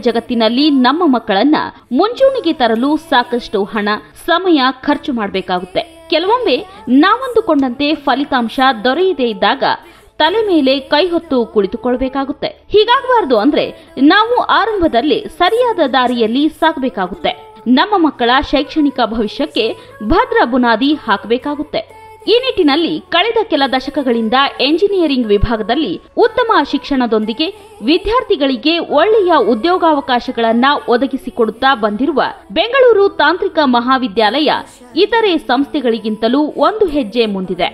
ಜಗತ್ತಿನಲ್ಲಿ ನಮ್ಮ ಮಕ್ಕಳನ್ನ ಮುಂಚೂಣಿಗೆ ತರಲು ಸಾಕಷ್ಟು ಹಣ, ಸಮಯ ಖರ್ಚು ಮಾಡಬೇಕಾಗುತ್ತೆ. ಕೆಲವೊಮ್ಮೆ ನಾವಂದುಕೊಂಡಂತೆ ಫಲಿತಾಂಶ ದೊರೆಯದೇ ಇದ್ದಾಗ ತಲೆ ಮೇಲೆ ಕೈ ಹೊತ್ತು ಕುಳಿತುಕೊಳ್ಳಬೇಕಾಗುತ್ತೆ. ಹೀಗಾಗಬಾರದು ಅಂದ್ರೆ ನಾವು ಆರಂಭದಲ್ಲಿ ಸರಿಯಾದ ದಾರಿಯಲ್ಲಿ ಸಾಗಬೇಕಾಗುತ್ತೆ. ನಮ್ಮ ಮಕ್ಕಳ ಶೈಕ್ಷಣಿಕ ಭವಿಷ್ಯಕ್ಕೆ ಭದ್ರ ಬುನಾದಿ ಹಾಕಬೇಕಾಗುತ್ತೆ. ಈ ನಿಟ್ಟಿನಲ್ಲಿ ಕಳೆದ ಕೆಲ ದಶಕಗಳಿಂದ ಎಂಜಿನಿಯರಿಂಗ್ ವಿಭಾಗದಲ್ಲಿ ಉತ್ತಮ ಶಿಕ್ಷಣದೊಂದಿಗೆ ವಿದ್ಯಾರ್ಥಿಗಳಿಗೆ ಒಳ್ಳೆಯ ಉದ್ಯೋಗಾವಕಾಶಗಳನ್ನು ಒದಗಿಸಿಕೊಡುತ್ತಾ ಬಂದಿರುವ ಬೆಂಗಳೂರು ತಾಂತ್ರಿಕ ಮಹಾವಿದ್ಯಾಲಯ ಇತರೆ ಸಂಸ್ಥೆಗಳಿಗಿಂತಲೂ ಒಂದು ಹೆಜ್ಜೆ ಮುಂದಿದೆ.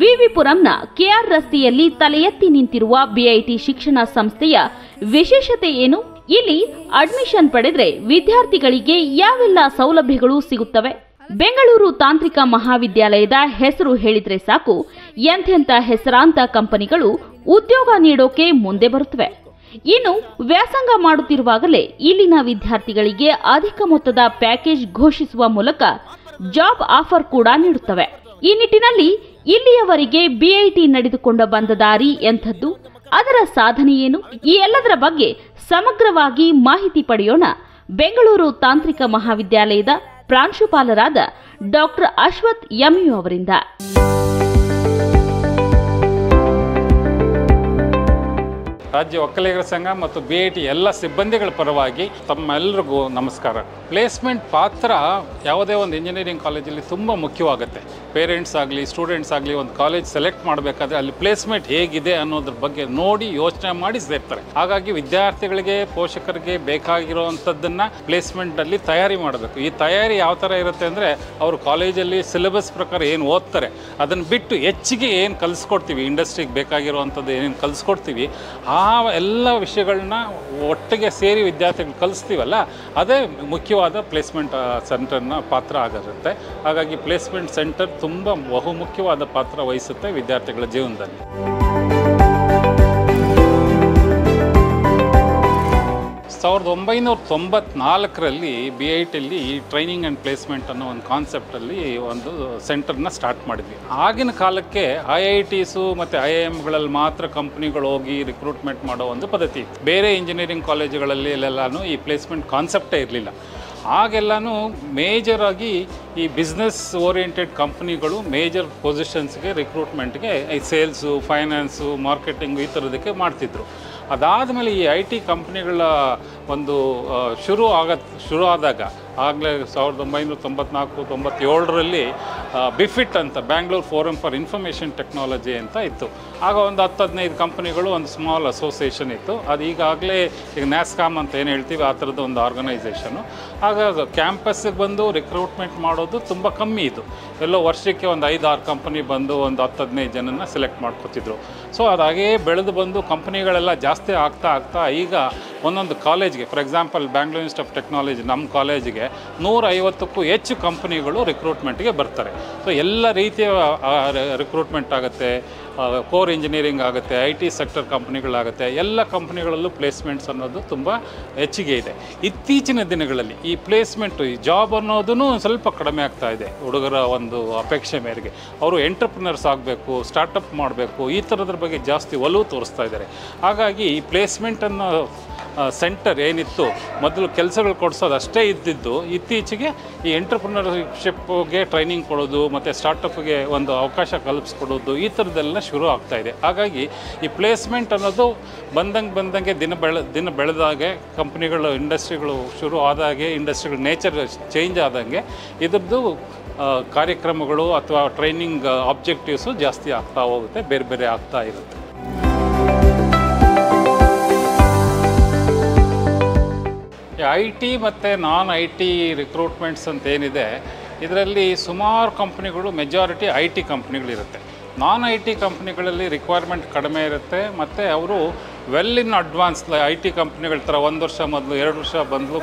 ವಿವಿಪುರಂನ ಕೆಆರ್ ರಸ್ತೆಯಲ್ಲಿ ತಲೆ ಎತ್ತಿ ನಿಂತಿರುವ ಬಿಐಟಿ ಶಿಕ್ಷಣ ಸಂಸ್ಥೆಯ ವಿಶೇಷತೆ ಏನು? ಇಲ್ಲಿ ಅಡ್ಮಿಷನ್ ಪಡೆದ್ರೆ ವಿದ್ಯಾರ್ಥಿಗಳಿಗೆ ಯಾವೆಲ್ಲ ಸೌಲಭ್ಯಗಳು ಸಿಗುತ್ತವೆ? ಬೆಂಗಳೂರು ತಾಂತ್ರಿಕ ಮಹಾವಿದ್ಯಾಲಯದ ಹೆಸರು ಹೇಳಿದ್ರೆ ಸಾಕು, ಎಂಥೆಂಥ ಹೆಸರಾಂತ ಕಂಪನಿಗಳು ಉದ್ಯೋಗ ನೀಡೋಕೆ ಮುಂದೆ ಬರುತ್ತವೆ. ಇನ್ನು ವ್ಯಾಸಂಗ ಮಾಡುತ್ತಿರುವಾಗಲೇ ಇಲ್ಲಿನ ವಿದ್ಯಾರ್ಥಿಗಳಿಗೆ ಅಧಿಕ ಮೊತ್ತದ ಪ್ಯಾಕೇಜ್ ಘೋಷಿಸುವ ಮೂಲಕ ಜಾಬ್ ಆಫರ್ ಕೂಡ ನೀಡುತ್ತವೆ. ಈ ನಿಟ್ಟಿನಲ್ಲಿ ಇಲ್ಲಿಯವರೆಗೆ ಬಿಐಟಿ ನಡೆದುಕೊಂಡ ಬಂದ ದಾರಿ ಎಂಥದ್ದು, ಅದರ ಸಾಧನೆ ಏನು? ಈ ಎಲ್ಲದರ ಬಗ್ಗೆ ಸಮಗ್ರವಾಗಿ ಮಾಹಿತಿ ಪಡೆಯೋಣ ಬೆಂಗಳೂರು ತಾಂತ್ರಿಕ ಮಹಾವಿದ್ಯಾಲಯದ ಪ್ರಾಂಶುಪಾಲರಾದ ಡಾಕ್ಟರ್ ಅಶ್ವಥ್ ಎಂಯು ಅವರಿಂದ. ರಾಜ್ಯ ಒಕ್ಕಲಿಗರ ಸಂಘ ಮತ್ತು ಬಿಐಟಿ ಎಲ್ಲ ಸಿಬ್ಬಂದಿಗಳ ಪರವಾಗಿ ತಮ್ಮೆಲ್ಲರಿಗೂ ನಮಸ್ಕಾರ. ಪ್ಲೇಸ್ಮೆಂಟ್ ಪಾತ್ರ ಯಾವುದೇ ಒಂದು ಇಂಜಿನಿಯರಿಂಗ್ ಕಾಲೇಜಲ್ಲಿ ತುಂಬ ಮುಖ್ಯವಾಗುತ್ತೆ. ಪೇರೆಂಟ್ಸ್ ಆಗಲಿ ಸ್ಟೂಡೆಂಟ್ಸ್ ಆಗಲಿ ಒಂದು ಕಾಲೇಜ್ ಸೆಲೆಕ್ಟ್ ಮಾಡಬೇಕಾದ್ರೆ ಅಲ್ಲಿ ಪ್ಲೇಸ್ಮೆಂಟ್ ಹೇಗಿದೆ ಅನ್ನೋದ್ರ ಬಗ್ಗೆ ನೋಡಿ ಯೋಚನೆ ಮಾಡಿ ಸೇರ್ತಾರೆ. ಹಾಗಾಗಿ ವಿದ್ಯಾರ್ಥಿಗಳಿಗೆ ಪೋಷಕರಿಗೆ ಬೇಕಾಗಿರುವಂಥದ್ದನ್ನು ಪ್ಲೇಸ್ಮೆಂಟಲ್ಲಿ ತಯಾರಿ ಮಾಡಬೇಕು. ಈ ತಯಾರಿ ಯಾವ ಥರ ಇರುತ್ತೆ ಅಂದರೆ ಅವರು ಕಾಲೇಜಲ್ಲಿ ಸಿಲೆಬಸ್ ಪ್ರಕಾರ ಏನು ಓದ್ತಾರೆ ಅದನ್ನು ಬಿಟ್ಟು ಹೆಚ್ಚಿಗೆ ಏನು ಕಲಿಸ್ಕೊಡ್ತೀವಿ, ಇಂಡಸ್ಟ್ರಿಗೆ ಬೇಕಾಗಿರುವಂಥದ್ದು ಏನೇನು ಕಲಿಸ್ಕೊಡ್ತೀವಿ ಆ ಎಲ್ಲ ವಿಷಯಗಳನ್ನ ಒಟ್ಟಿಗೆ ಸೇರಿ ವಿದ್ಯಾರ್ಥಿಗಳು ಕಲಿಸ್ತೀವಲ್ಲ, ಅದೇ ಮುಖ್ಯವಾದ ಪ್ಲೇಸ್ಮೆಂಟ್ ಸೆಂಟರ್ನ ಪಾತ್ರ ಆಗಿರುತ್ತೆ. ಹಾಗಾಗಿ ಪ್ಲೇಸ್ಮೆಂಟ್ ಸೆಂಟರ್ ತುಂಬ ಬಹುಮುಖ್ಯವಾದ ಪಾತ್ರ ವಹಿಸುತ್ತೆ ವಿದ್ಯಾರ್ಥಿಗಳ ಜೀವನದಲ್ಲಿ. 1994ರಲ್ಲಿ BITಯಲ್ಲಿ ಈ ಟ್ರೈನಿಂಗ್ ಆ್ಯಂಡ್ ಪ್ಲೇಸ್ಮೆಂಟ್ ಅನ್ನೋ ಒಂದು ಕಾನ್ಸೆಪ್ಟಲ್ಲಿ ಒಂದು ಸೆಂಟರ್ನ ಸ್ಟಾರ್ಟ್ ಮಾಡಿದ್ವಿ. ಆಗಿನ ಕಾಲಕ್ಕೆ IITಸು ಮತ್ತು IIMಗಳಲ್ಲಿ ಮಾತ್ರ ಕಂಪ್ನಿಗಳು ಹೋಗಿ ರಿಕ್ರೂಟ್ಮೆಂಟ್ ಮಾಡೋ ಒಂದು ಪದ್ಧತಿ ಇತ್ತು. ಬೇರೆ ಇಂಜಿನಿಯರಿಂಗ್ ಕಾಲೇಜುಗಳಲ್ಲಿ ಎಲ್ಲನೂ ಈ ಪ್ಲೇಸ್ಮೆಂಟ್ ಕಾನ್ಸೆಪ್ಟೇ ಇರಲಿಲ್ಲ. ಆಗೆಲ್ಲನೂ ಮೇಜರಾಗಿ ಈ ಬಿಸ್ನೆಸ್ ಓರಿಯೆಂಟೆಡ್ ಕಂಪ್ನಿಗಳು ಮೇಜರ್ ಪೊಸಿಷನ್ಸ್ಗೆ ರಿಕ್ರೂಟ್ಮೆಂಟ್ಗೆ ಈ ಸೇಲ್ಸು, ಫೈನಾನ್ಸು, ಮಾರ್ಕೆಟಿಂಗು ಈ ಥರದಕ್ಕೆ ಮಾಡ್ತಿದ್ರು. ಅದಾದಮೇಲೆ ಈ IT ಕಂಪ್ನಿಗಳ ಒಂದು ಶುರು ಆದಾಗ ಆಗಲೇ 1994-97ರಲ್ಲಿ ಬಿಫಿಟ್ ಅಂತ Bangalore forum for information technology ಅಂತ ಇತ್ತು. ಆಗ ಒಂದು 10-15 ಕಂಪ್ನಿಗಳು ಒಂದು ಸ್ಮಾಲ್ ಅಸೋಸಿಯೇಷನ್ ಇತ್ತು. ಅದು ಈಗಾಗಲೇ ಈಗ ನ್ಯಾಸ್ಕಾಮ್ ಅಂತ ಏನು ಹೇಳ್ತೀವಿ ಆ ಥರದ್ದು ಒಂದು ಆರ್ಗನೈಸೇಷನು. ಆಗ ಕ್ಯಾಂಪಸ್ಸಿಗೆ ಬಂದು ರಿಕ್ರೂಟ್ಮೆಂಟ್ ಮಾಡೋದು ತುಂಬ ಕಮ್ಮಿ ಇತ್ತು. ಎಲ್ಲೋ ವರ್ಷಕ್ಕೆ ಒಂದು 5-6 ಕಂಪ್ನಿ ಬಂದು ಒಂದು 10-15 ಜನನ ಸೆಲೆಕ್ಟ್ ಮಾಡ್ಕೊತಿದ್ರು. ಸೊ ಅದಾಗೇ ಬೆಳೆದು ಬಂದು ಕಂಪ್ನಿಗಳೆಲ್ಲ ಜಾಸ್ತಿ ಆಗ್ತಾ ಈಗ ಒಂದೊಂದು ಕಾಲೇಜ್ಗೆ, for example Bangalore institute of technology ನಮ್ಮ ಕಾಲೇಜಿಗೆ 150ಕ್ಕೂ ಹೆಚ್ಚು ಕಂಪ್ನಿಗಳು ರಿಕ್ರೂಟ್ಮೆಂಟ್ಗೆ ಬರ್ತಾರೆ. ಸೊ ಎಲ್ಲ ರೀತಿಯ ರಿಕ್ರೂಟ್ಮೆಂಟ್ ಆಗುತ್ತೆ, ಕೋರ್ ಇಂಜಿನಿಯರಿಂಗ್ ಆಗುತ್ತೆ, IT ಸೆಕ್ಟರ್ ಕಂಪ್ನಿಗಳಾಗುತ್ತೆ. ಎಲ್ಲ ಕಂಪ್ನಿಗಳಲ್ಲೂ ಪ್ಲೇಸ್ಮೆಂಟ್ಸ್ ಅನ್ನೋದು ತುಂಬ ಹೆಚ್ಚಿಗೆ ಇದೆ. ಇತ್ತೀಚಿನ ದಿನಗಳಲ್ಲಿ ಈ ಪ್ಲೇಸ್ಮೆಂಟು, ಈ ಜಾಬ್ ಅನ್ನೋದೂ ಸ್ವಲ್ಪ ಕಡಿಮೆ ಆಗ್ತಾ ಇದೆ. ಹುಡುಗರ ಒಂದು ಅಪೇಕ್ಷೆ ಮೇರೆಗೆ ಅವರು ಎಂಟ್ರಪ್ರಿನರ್ಸ್ ಆಗಬೇಕು, ಸ್ಟಾರ್ಟಪ್ ಮಾಡಬೇಕು, ಈ ಥರದ್ರ ಬಗ್ಗೆ ಜಾಸ್ತಿ ಒಲವು ತೋರಿಸ್ತಾ ಇದ್ದಾರೆ. ಹಾಗಾಗಿ ಈ ಪ್ಲೇಸ್ಮೆಂಟ್ ಅನ್ನೋ ಸೆಂಟರ್ ಏನಿತ್ತು ಮೊದಲು ಕೆಲಸಗಳು ಕೊಡಿಸೋದು ಅಷ್ಟೇ ಇದ್ದಿದ್ದು, ಇತ್ತೀಚೆಗೆ ಈ ಎಂಟ್ರಪ್ರಿನರ್ಶಿಪ್ಗೆ ಟ್ರೈನಿಂಗ್ ಕೊಡೋದು ಮತ್ತು ಸ್ಟಾರ್ಟಪ್ಗೆ ಒಂದು ಅವಕಾಶ ಕಲ್ಪಿಸ್ಕೊಡೋದು ಈ ಥರದ್ದೆಲ್ಲ ಶುರು ಆಗ್ತಾಯಿದೆ. ಹಾಗಾಗಿ ಈ ಪ್ಲೇಸ್ಮೆಂಟ್ ಅನ್ನೋದು ಬಂದಂಗೆ ದಿನ ಬೆಳೆದಾಗೆ ಕಂಪ್ನಿಗಳು, ಇಂಡಸ್ಟ್ರಿಗಳು ಶುರು ಆದಾಗೆ, ಇಂಡಸ್ಟ್ರಿಗಳ ನೇಚರ್ ಚೇಂಜ್ ಆದಂಗೆ ಇದ್ರದ್ದು ಕಾರ್ಯಕ್ರಮಗಳು ಅಥವಾ ಟ್ರೈನಿಂಗ್ ಆಬ್ಜೆಕ್ಟಿವ್ಸು ಜಾಸ್ತಿ ಆಗ್ತಾ ಹೋಗುತ್ತೆ, ಬೇರೆ ಆಗ್ತಾ ಇರುತ್ತೆ. IT ಮತ್ತು ನಾನ್ IT ರಿಕ್ರೂಟ್ಮೆಂಟ್ಸ್ ಅಂತ ಏನಿದೆ, ಇದರಲ್ಲಿ ಸುಮಾರು ಕಂಪ್ನಿಗಳು, ಮೆಜಾರಿಟಿ IT ಕಂಪ್ನಿಗಳಿರುತ್ತೆ. ನಾನ್ IT ಕಂಪ್ನಿಗಳಲ್ಲಿ ರಿಕ್ವೈರ್ಮೆಂಟ್ ಕಡಿಮೆ ಇರುತ್ತೆ ಮತ್ತು ಅವರು ವೆಲ್ ಇನ್ ಅಡ್ವಾನ್ಸ್ IT ಕಂಪ್ನಿಗಳ ಥರ 1 ವರ್ಷ ಮೊದಲು 2 ವರ್ಷ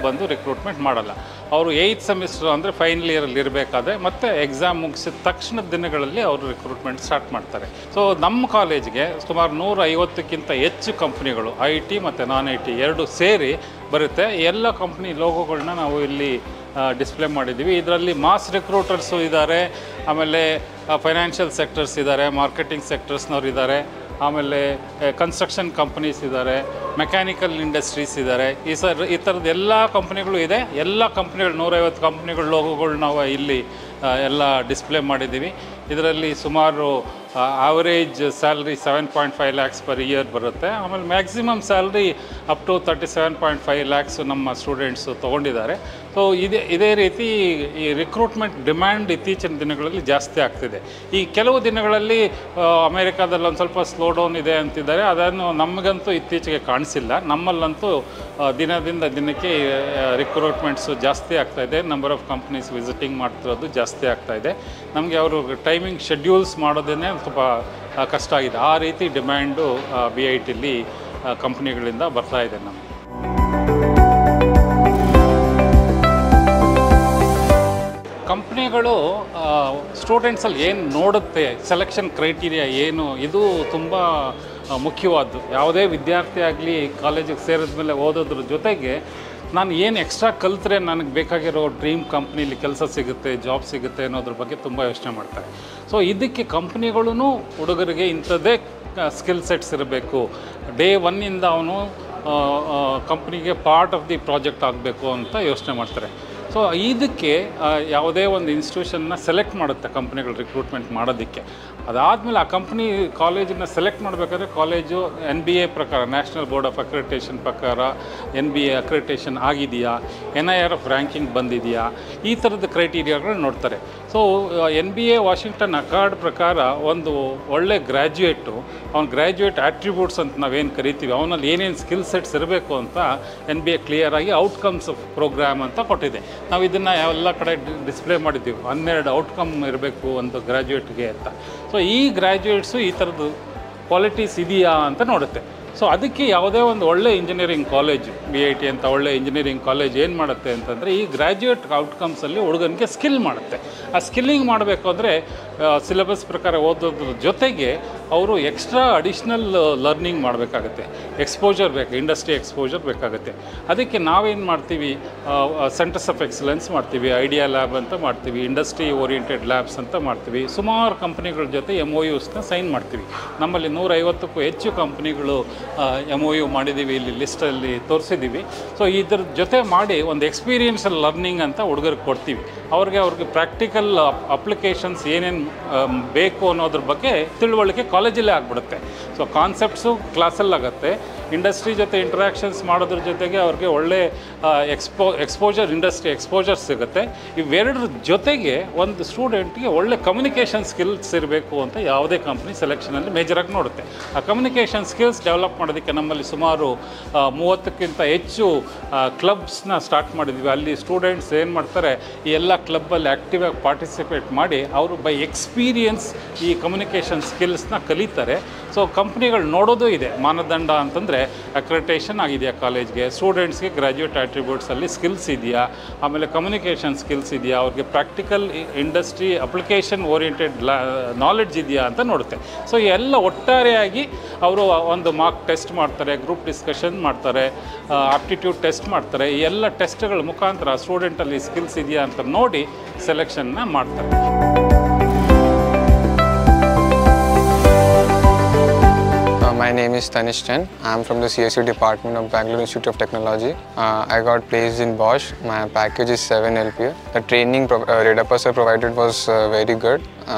ಬಂದು ರಿಕ್ರೂಟ್ಮೆಂಟ್ ಮಾಡಲ್ಲ. ಅವರು 8th ಸೆಮಿಸ್ಟರ್ ಅಂದರೆ ಫೈನಲ್ ಇಯರಲ್ಲಿ ಇರಬೇಕಾದ್ರೆ ಮತ್ತು ಎಕ್ಸಾಮ್ ಮುಗಿಸಿದ ತಕ್ಷಣದ ದಿನಗಳಲ್ಲಿ ಅವರು ರಿಕ್ರೂಟ್ಮೆಂಟ್ ಸ್ಟಾರ್ಟ್ ಮಾಡ್ತಾರೆ. ಸೊ ನಮ್ಮ ಕಾಲೇಜ್ಗೆ ಸುಮಾರು 150ಕ್ಕಿಂತ ಹೆಚ್ಚು ಕಂಪ್ನಿಗಳು IT ಮತ್ತು ನಾನ್ IT ಎರಡು ಸೇರಿ ಬರುತ್ತೆ. ಎಲ್ಲ ಕಂಪ್ನಿ ಲೋಗೋಗಳನ್ನ ನಾವು ಇಲ್ಲಿ ಡಿಸ್ಪ್ಲೇ ಮಾಡಿದ್ದೀವಿ. ಇದರಲ್ಲಿ ಮಾಸ್ ರಿಕ್ರೂಟರ್ಸು ಇದ್ದಾರೆ, ಆಮೇಲೆ ಫೈನಾನ್ಷಿಯಲ್ ಸೆಕ್ಟರ್ಸ್ ಇದ್ದಾರೆ, ಮಾರ್ಕೆಟಿಂಗ್ ಸೆಕ್ಟರ್ಸ್ನವ್ರು ಇದ್ದಾರೆ, ಆಮೇಲೆ ಕನ್ಸ್ಟ್ರಕ್ಷನ್ ಕಂಪ್ನೀಸ್ ಇದ್ದಾರೆ, ಮೆಕ್ಯಾನಿಕಲ್ ಇಂಡಸ್ಟ್ರೀಸ್ ಇದ್ದಾರೆ. ಈ ಥರದ ಎಲ್ಲ ಕಂಪ್ನಿಗಳು ಇದೆ. ಎಲ್ಲ ಕಂಪ್ನಿಗಳು 150 ಕಂಪ್ನಿಗಳ ಲೋಗೋಗಳು ನಾವು ಇಲ್ಲಿ ಎಲ್ಲ ಡಿಸ್ಪ್ಲೇ ಮಾಡಿದ್ದೀವಿ. ಇದರಲ್ಲಿ ಸುಮಾರು average salary 7.5 lakhs per year ಬರುತ್ತೆ. ಆಮೇಲೆ maximum salary up to 37.5 lakhs ನಮ್ಮ ಸ್ಟೂಡೆಂಟ್ಸು ತೊಗೊಂಡಿದ್ದಾರೆ. ಸೊ ಇದೇ ರೀತಿ ಈ ರಿಕ್ರೂಟ್ಮೆಂಟ್ ಡಿಮ್ಯಾಂಡ್ ಇತ್ತೀಚಿನ ದಿನಗಳಲ್ಲಿ ಜಾಸ್ತಿ ಆಗ್ತಿದೆ. ಈ ಕೆಲವು ದಿನಗಳಲ್ಲಿ ಅಮೇರಿಕಾದಲ್ಲಿ ಒಂದು ಸ್ವಲ್ಪ ಸ್ಲೋ ಡೌನ್ ಇದೆ ಅಂತಿದ್ದಾರೆ. ಅದನ್ನು ನಮಗಂತೂ ಇತ್ತೀಚೆಗೆ ಕಾಣಿಸಿಲ್ಲ. ನಮ್ಮಲ್ಲಂತೂ ದಿನದಿಂದ ದಿನಕ್ಕೆ ರಿಕ್ರೂಟ್ಮೆಂಟ್ಸು ಜಾಸ್ತಿ ಆಗ್ತಾಯಿದೆ. ನಂಬರ್ ಆಫ್ ಕಂಪ್ನೀಸ್ ವಿಸಿಟಿಂಗ್ ಮಾಡ್ತಿರೋದು ಜಾಸ್ತಿ ಆಗ್ತಾಯಿದೆ. ನಮಗೆ ಅವರು ಟೈಮಿಂಗ್ ಶೆಡ್ಯೂಲ್ಸ್ ಮಾಡೋದೇ ಸ್ವಲ್ಪ ಕಷ್ಟ ಆಗಿದೆ. ಆ ರೀತಿ ಡಿಮ್ಯಾಂಡು BITಲಿ ಕಂಪ್ನಿಗಳಿಂದ ಬರ್ತಾ ಇದೆ ನಮಗೆ. ಕಂಪ್ನಿಗಳು ಸ್ಟೂಡೆಂಟ್ಸಲ್ಲಿ ಏನು ನೋಡುತ್ತೆ, ಸೆಲೆಕ್ಷನ್ ಕ್ರೈಟೀರಿಯಾ ಏನು, ಇದು ತುಂಬ ಮುಖ್ಯವಾದ್ದು. ಯಾವುದೇ ವಿದ್ಯಾರ್ಥಿ ಆಗಲಿ ಕಾಲೇಜಿಗೆ ಸೇರಿದ ಮೇಲೆ ಓದೋದ್ರ ಜೊತೆಗೆ ನಾನು ಏನು ಎಕ್ಸ್ಟ್ರಾ ಕಲಿತ್ರೆ ನನಗೆ ಬೇಕಾಗಿರೋ ಡ್ರೀಮ್ ಕಂಪ್ನೀಲಿ ಕೆಲಸ ಸಿಗುತ್ತೆ, ಜಾಬ್ ಸಿಗುತ್ತೆ ಅನ್ನೋದ್ರ ಬಗ್ಗೆ ತುಂಬ ಯೋಚನೆ ಮಾಡ್ತಾರೆ. ಸೊ ಇದಕ್ಕೆ ಕಂಪ್ನಿಗಳೂ ಹುಡುಗರಿಗೆ ಇಂಥದ್ದೇ ಸ್ಕಿಲ್ ಸೆಟ್ಸ್ ಇರಬೇಕು. ಡೇ 1ಇಂದ ಅವನು ಕಂಪ್ನಿಗೆ ಪಾರ್ಟ್ ಆಫ್ ದಿ ಪ್ರಾಜೆಕ್ಟ್ ಆಗಬೇಕು ಅಂತ ಯೋಚನೆ ಮಾಡ್ತಾರೆ. ಸೊ ಇದಕ್ಕೆ ಯಾವುದೇ ಒಂದು ಇನ್ಸ್ಟಿಟ್ಯೂಷನ್ನ ಸೆಲೆಕ್ಟ್ ಮಾಡುತ್ತೆ ಕಂಪ್ನಿಗಳು ರಿಕ್ರೂಟ್ಮೆಂಟ್ ಮಾಡೋದಕ್ಕೆ. ಅದಾದಮೇಲೆ ಆ ಕಂಪ್ನಿ ಕಾಲೇಜನ್ನು ಸೆಲೆಕ್ಟ್ ಮಾಡಬೇಕಾದ್ರೆ ಕಾಲೇಜು NBA ಪ್ರಕಾರ, ನ್ಯಾಷನಲ್ ಬೋರ್ಡ್ ಆಫ್ ಅಕ್ರಿಡಿಟೇಷನ್ ಪ್ರಕಾರ NBA ಅಕ್ರಿಡಿಟೇಷನ್ ಆಗಿದೆಯಾ, NIRF ರ್ಯಾಂಕಿಂಗ್ ಬಂದಿದೆಯಾ, ಈ ಥರದ ಕ್ರೈಟೀರಿಯಾಗಳು ನೋಡ್ತಾರೆ. ಸೊ NBA ವಾಷಿಂಗ್ಟನ್ ಅಕಾರ್ಡ್ ಪ್ರಕಾರ ಒಂದು ಒಳ್ಳೆ ಗ್ರ್ಯಾಜುಯೇಟು, ಅವ್ನ ಗ್ರ್ಯಾಜುಯೇಟ್ ಆಟ್ರಿಬ್ಯೂಟ್ಸ್ ಅಂತ ನಾವೇನು ಕರಿತೀವಿ, ಅವನಲ್ಲಿ ಏನೇನು ಸ್ಕಿಲ್ ಸೆಟ್ಸ್ ಇರಬೇಕು ಅಂತ NBA ಕ್ಲಿಯರಾಗಿ ಔಟ್ಕಮ್ಸ್ ಆಫ್ ಪ್ರೋಗ್ರಾಮ್ ಅಂತ ಕೊಟ್ಟಿದೆ. ನಾವು ಇದನ್ನು ಎಲ್ಲ ಕಡೆ ಡಿಸ್ಪ್ಲೇ ಮಾಡಿದ್ದೀವಿ. 12 ಔಟ್ಕಮ್ ಇರಬೇಕು ಒಂದು ಗ್ರ್ಯಾಜುಯೇಟ್ಗೆ ಅಂತ. ಸೊ ಈ ಗ್ರ್ಯಾಜುಯೇಟ್ಸು ಈ ಥರದ್ದು ಕ್ವಾಲಿಟೀಸ್ ಇದೆಯಾ ಅಂತ ನೋಡುತ್ತೆ. ಸೊ ಅದಕ್ಕೆ ಯಾವುದೇ ಒಂದು ಒಳ್ಳೆ ಇಂಜಿನಿಯರಿಂಗ್ ಕಾಲೇಜು, BIT ಅಂತ ಒಳ್ಳೆ ಇಂಜಿನಿಯರಿಂಗ್ ಕಾಲೇಜ್ ಏನು ಮಾಡುತ್ತೆ ಅಂತಂದರೆ ಈ ಗ್ರ್ಯಾಜುಯೇಟ್ ಔಟ್ಕಮ್ಸಲ್ಲಿ ಹುಡುಗನಿಗೆ ಸ್ಕಿಲ್ ಮಾಡುತ್ತೆ. ಆ ಸ್ಕಿಲ್ಲಿಂಗ್ ಮಾಡಬೇಕು ಅಂದರೆ ಸಿಲೆಬಸ್ ಪ್ರಕಾರ ಓದೋದ್ರ ಜೊತೆಗೆ ಅವರು ಎಕ್ಸ್ಟ್ರಾ ಅಡಿಷ್ನಲ್ ಲರ್ನಿಂಗ್ ಮಾಡಬೇಕಾಗತ್ತೆ, ಎಕ್ಸ್ಪೋಜರ್ ಬೇಕು, ಇಂಡಸ್ಟ್ರಿ ಎಕ್ಸ್ಪೋಜರ್ ಬೇಕಾಗುತ್ತೆ. ಅದಕ್ಕೆ ನಾವೇನು ಮಾಡ್ತೀವಿ, ಸೆಂಟರ್ಸ್ ಆಫ್ ಎಕ್ಸಲೆನ್ಸ್ ಮಾಡ್ತೀವಿ, ಐಡಿಯಾ ಲ್ಯಾಬ್ ಅಂತ ಮಾಡ್ತೀವಿ, ಇಂಡಸ್ಟ್ರಿ ಓರಿಯೆಂಟೆಡ್ ಲ್ಯಾಬ್ಸ್ ಅಂತ ಮಾಡ್ತೀವಿ. ಸುಮಾರು ಕಂಪ್ನಿಗಳ ಜೊತೆ MOUಸ್ನ ಸೈನ್ ಮಾಡ್ತೀವಿ. ನಮ್ಮಲ್ಲಿ 150ಕ್ಕೂ ಹೆಚ್ಚು ಕಂಪ್ನಿಗಳು MOU ಮಾಡಿದ್ದೀವಿ, ಇಲ್ಲಿ ಲಿಸ್ಟಲ್ಲಿ ತೋರಿಸಿದ್ದೀವಿ. ಸೊ ಇದ್ರ ಜೊತೆ ಮಾಡಿ ಒಂದು ಎಕ್ಸ್ಪೀರಿಯನ್ಷಿಯಲ್ ಲರ್ನಿಂಗ್ ಅಂತ ಹುಡುಗರಿಗೆ ಕೊಡ್ತೀವಿ. ಅವ್ರಿಗೆ ಪ್ರಾಕ್ಟಿಕಲ್ ಅಪ್ಲಿಕೇಶನ್ಸ್ ಏನೇನು ಬೇಕು ಅನ್ನೋದ್ರ ಬಗ್ಗೆ ತಿಳುವಳಿಕೆ ಕಾಲೇಜಲ್ಲೇ ಆಗಿಬಿಡುತ್ತೆ. So concepts ಕ್ಲಾಸಲ್ಲಾಗತ್ತೆ. ಇಂಡಸ್ಟ್ರಿ ಜೊತೆ ಇಂಟ್ರ್ಯಾಕ್ಷನ್ಸ್ ಮಾಡೋದ್ರ ಜೊತೆಗೆ ಅವ್ರಿಗೆ ಒಳ್ಳೆ ಎಕ್ಸ್ಪೋಜರ್, ಇಂಡಸ್ಟ್ರಿ ಎಕ್ಸ್ಪೋಜರ್ ಸಿಗುತ್ತೆ. ಇವೆರಡರ ಜೊತೆಗೆ ಒಂದು ಸ್ಟೂಡೆಂಟ್ಗೆ ಒಳ್ಳೆ ಕಮ್ಯುನಿಕೇಷನ್ ಸ್ಕಿಲ್ಸ್ ಇರಬೇಕು ಅಂತ ಯಾವುದೇ ಕಂಪ್ನಿ ಸೆಲೆಕ್ಷನಲ್ಲಿ ಮೇಜರಾಗಿ ನೋಡುತ್ತೆ. ಆ ಕಮ್ಯುನಿಕೇಷನ್ ಸ್ಕಿಲ್ಸ್ ಡೆವಲಪ್ ಮಾಡೋದಕ್ಕೆ ನಮ್ಮಲ್ಲಿ ಸುಮಾರು 30ಕ್ಕಿಂತ ಹೆಚ್ಚು ಕ್ಲಬ್ಸ್ನ ಸ್ಟಾರ್ಟ್ ಮಾಡಿದ್ವಿ. ಅಲ್ಲಿ ಸ್ಟೂಡೆಂಟ್ಸ್ ಏನು ಮಾಡ್ತಾರೆ, ಈ ಎಲ್ಲ ಕ್ಲಬ್ಬಲ್ಲಿ ಆ್ಯಕ್ಟಿವ್ ಆಗಿ ಪಾರ್ಟಿಸಿಪೇಟ್ ಮಾಡಿ ಅವರು ಬೈ ಎಕ್ಸ್ಪೀರಿಯನ್ಸ್ ಈ ಕಮ್ಯುನಿಕೇಷನ್ ಸ್ಕಿಲ್ಸ್ನ ಕಲಿತಾರೆ. ಸೊ ಕಂಪ್ನಿಗಳು ನೋಡೋದು ಇದೆ ಮಾನದಂಡ ಅಂತಂದರೆ ಅಕ್ರೆಡಿಟೇಷನ್ ಆಗಿದೆಯಾ ಕಾಲೇಜ್ಗೆ, ಸ್ಟೂಡೆಂಟ್ಸ್ಗೆ ಗ್ರ್ಯಾಜುಯೇಟ್ ಆಟ್ರಿಬ್ಯೂಟ್ಸಲ್ಲಿ ಸ್ಕಿಲ್ಸ್ ಇದೆಯಾ, ಆಮೇಲೆ ಕಮ್ಯುನಿಕೇಷನ್ ಸ್ಕಿಲ್ಸ್ ಇದೆಯಾ, ಅವ್ರಿಗೆ practical industry application oriented knowledge ಇದೆಯಾ ಅಂತ ನೋಡುತ್ತೆ. ಸೊ ಎಲ್ಲ ಒಟ್ಟಾರೆಯಾಗಿ ಅವರು ಒಂದು ಮಾರ್ಕ್ ಟೆಸ್ಟ್ ಮಾಡ್ತಾರೆ, ಗ್ರೂಪ್ ಡಿಸ್ಕಷನ್ ಮಾಡ್ತಾರೆ, ಆಪ್ಟಿಟ್ಯೂಡ್ ಟೆಸ್ಟ್ ಮಾಡ್ತಾರೆ. ಈ ಎಲ್ಲ ಟೆಸ್ಟ್ಗಳ ಮುಖಾಂತರ ಸ್ಟೂಡೆಂಟಲ್ಲಿ ಸ್ಕಿಲ್ಸ್ ಇದೆಯಾ ಅಂತ ನೋಡಿ ಸೆಲೆಕ್ಷನ್ನ ಮಾಡ್ತಾರೆ. My name is Tanish Chen. I am from the CSU department of Bangalore Institute of Technology. I got placed in Bosch. My package is 7 LPA. The training Redappa sir provided was very good.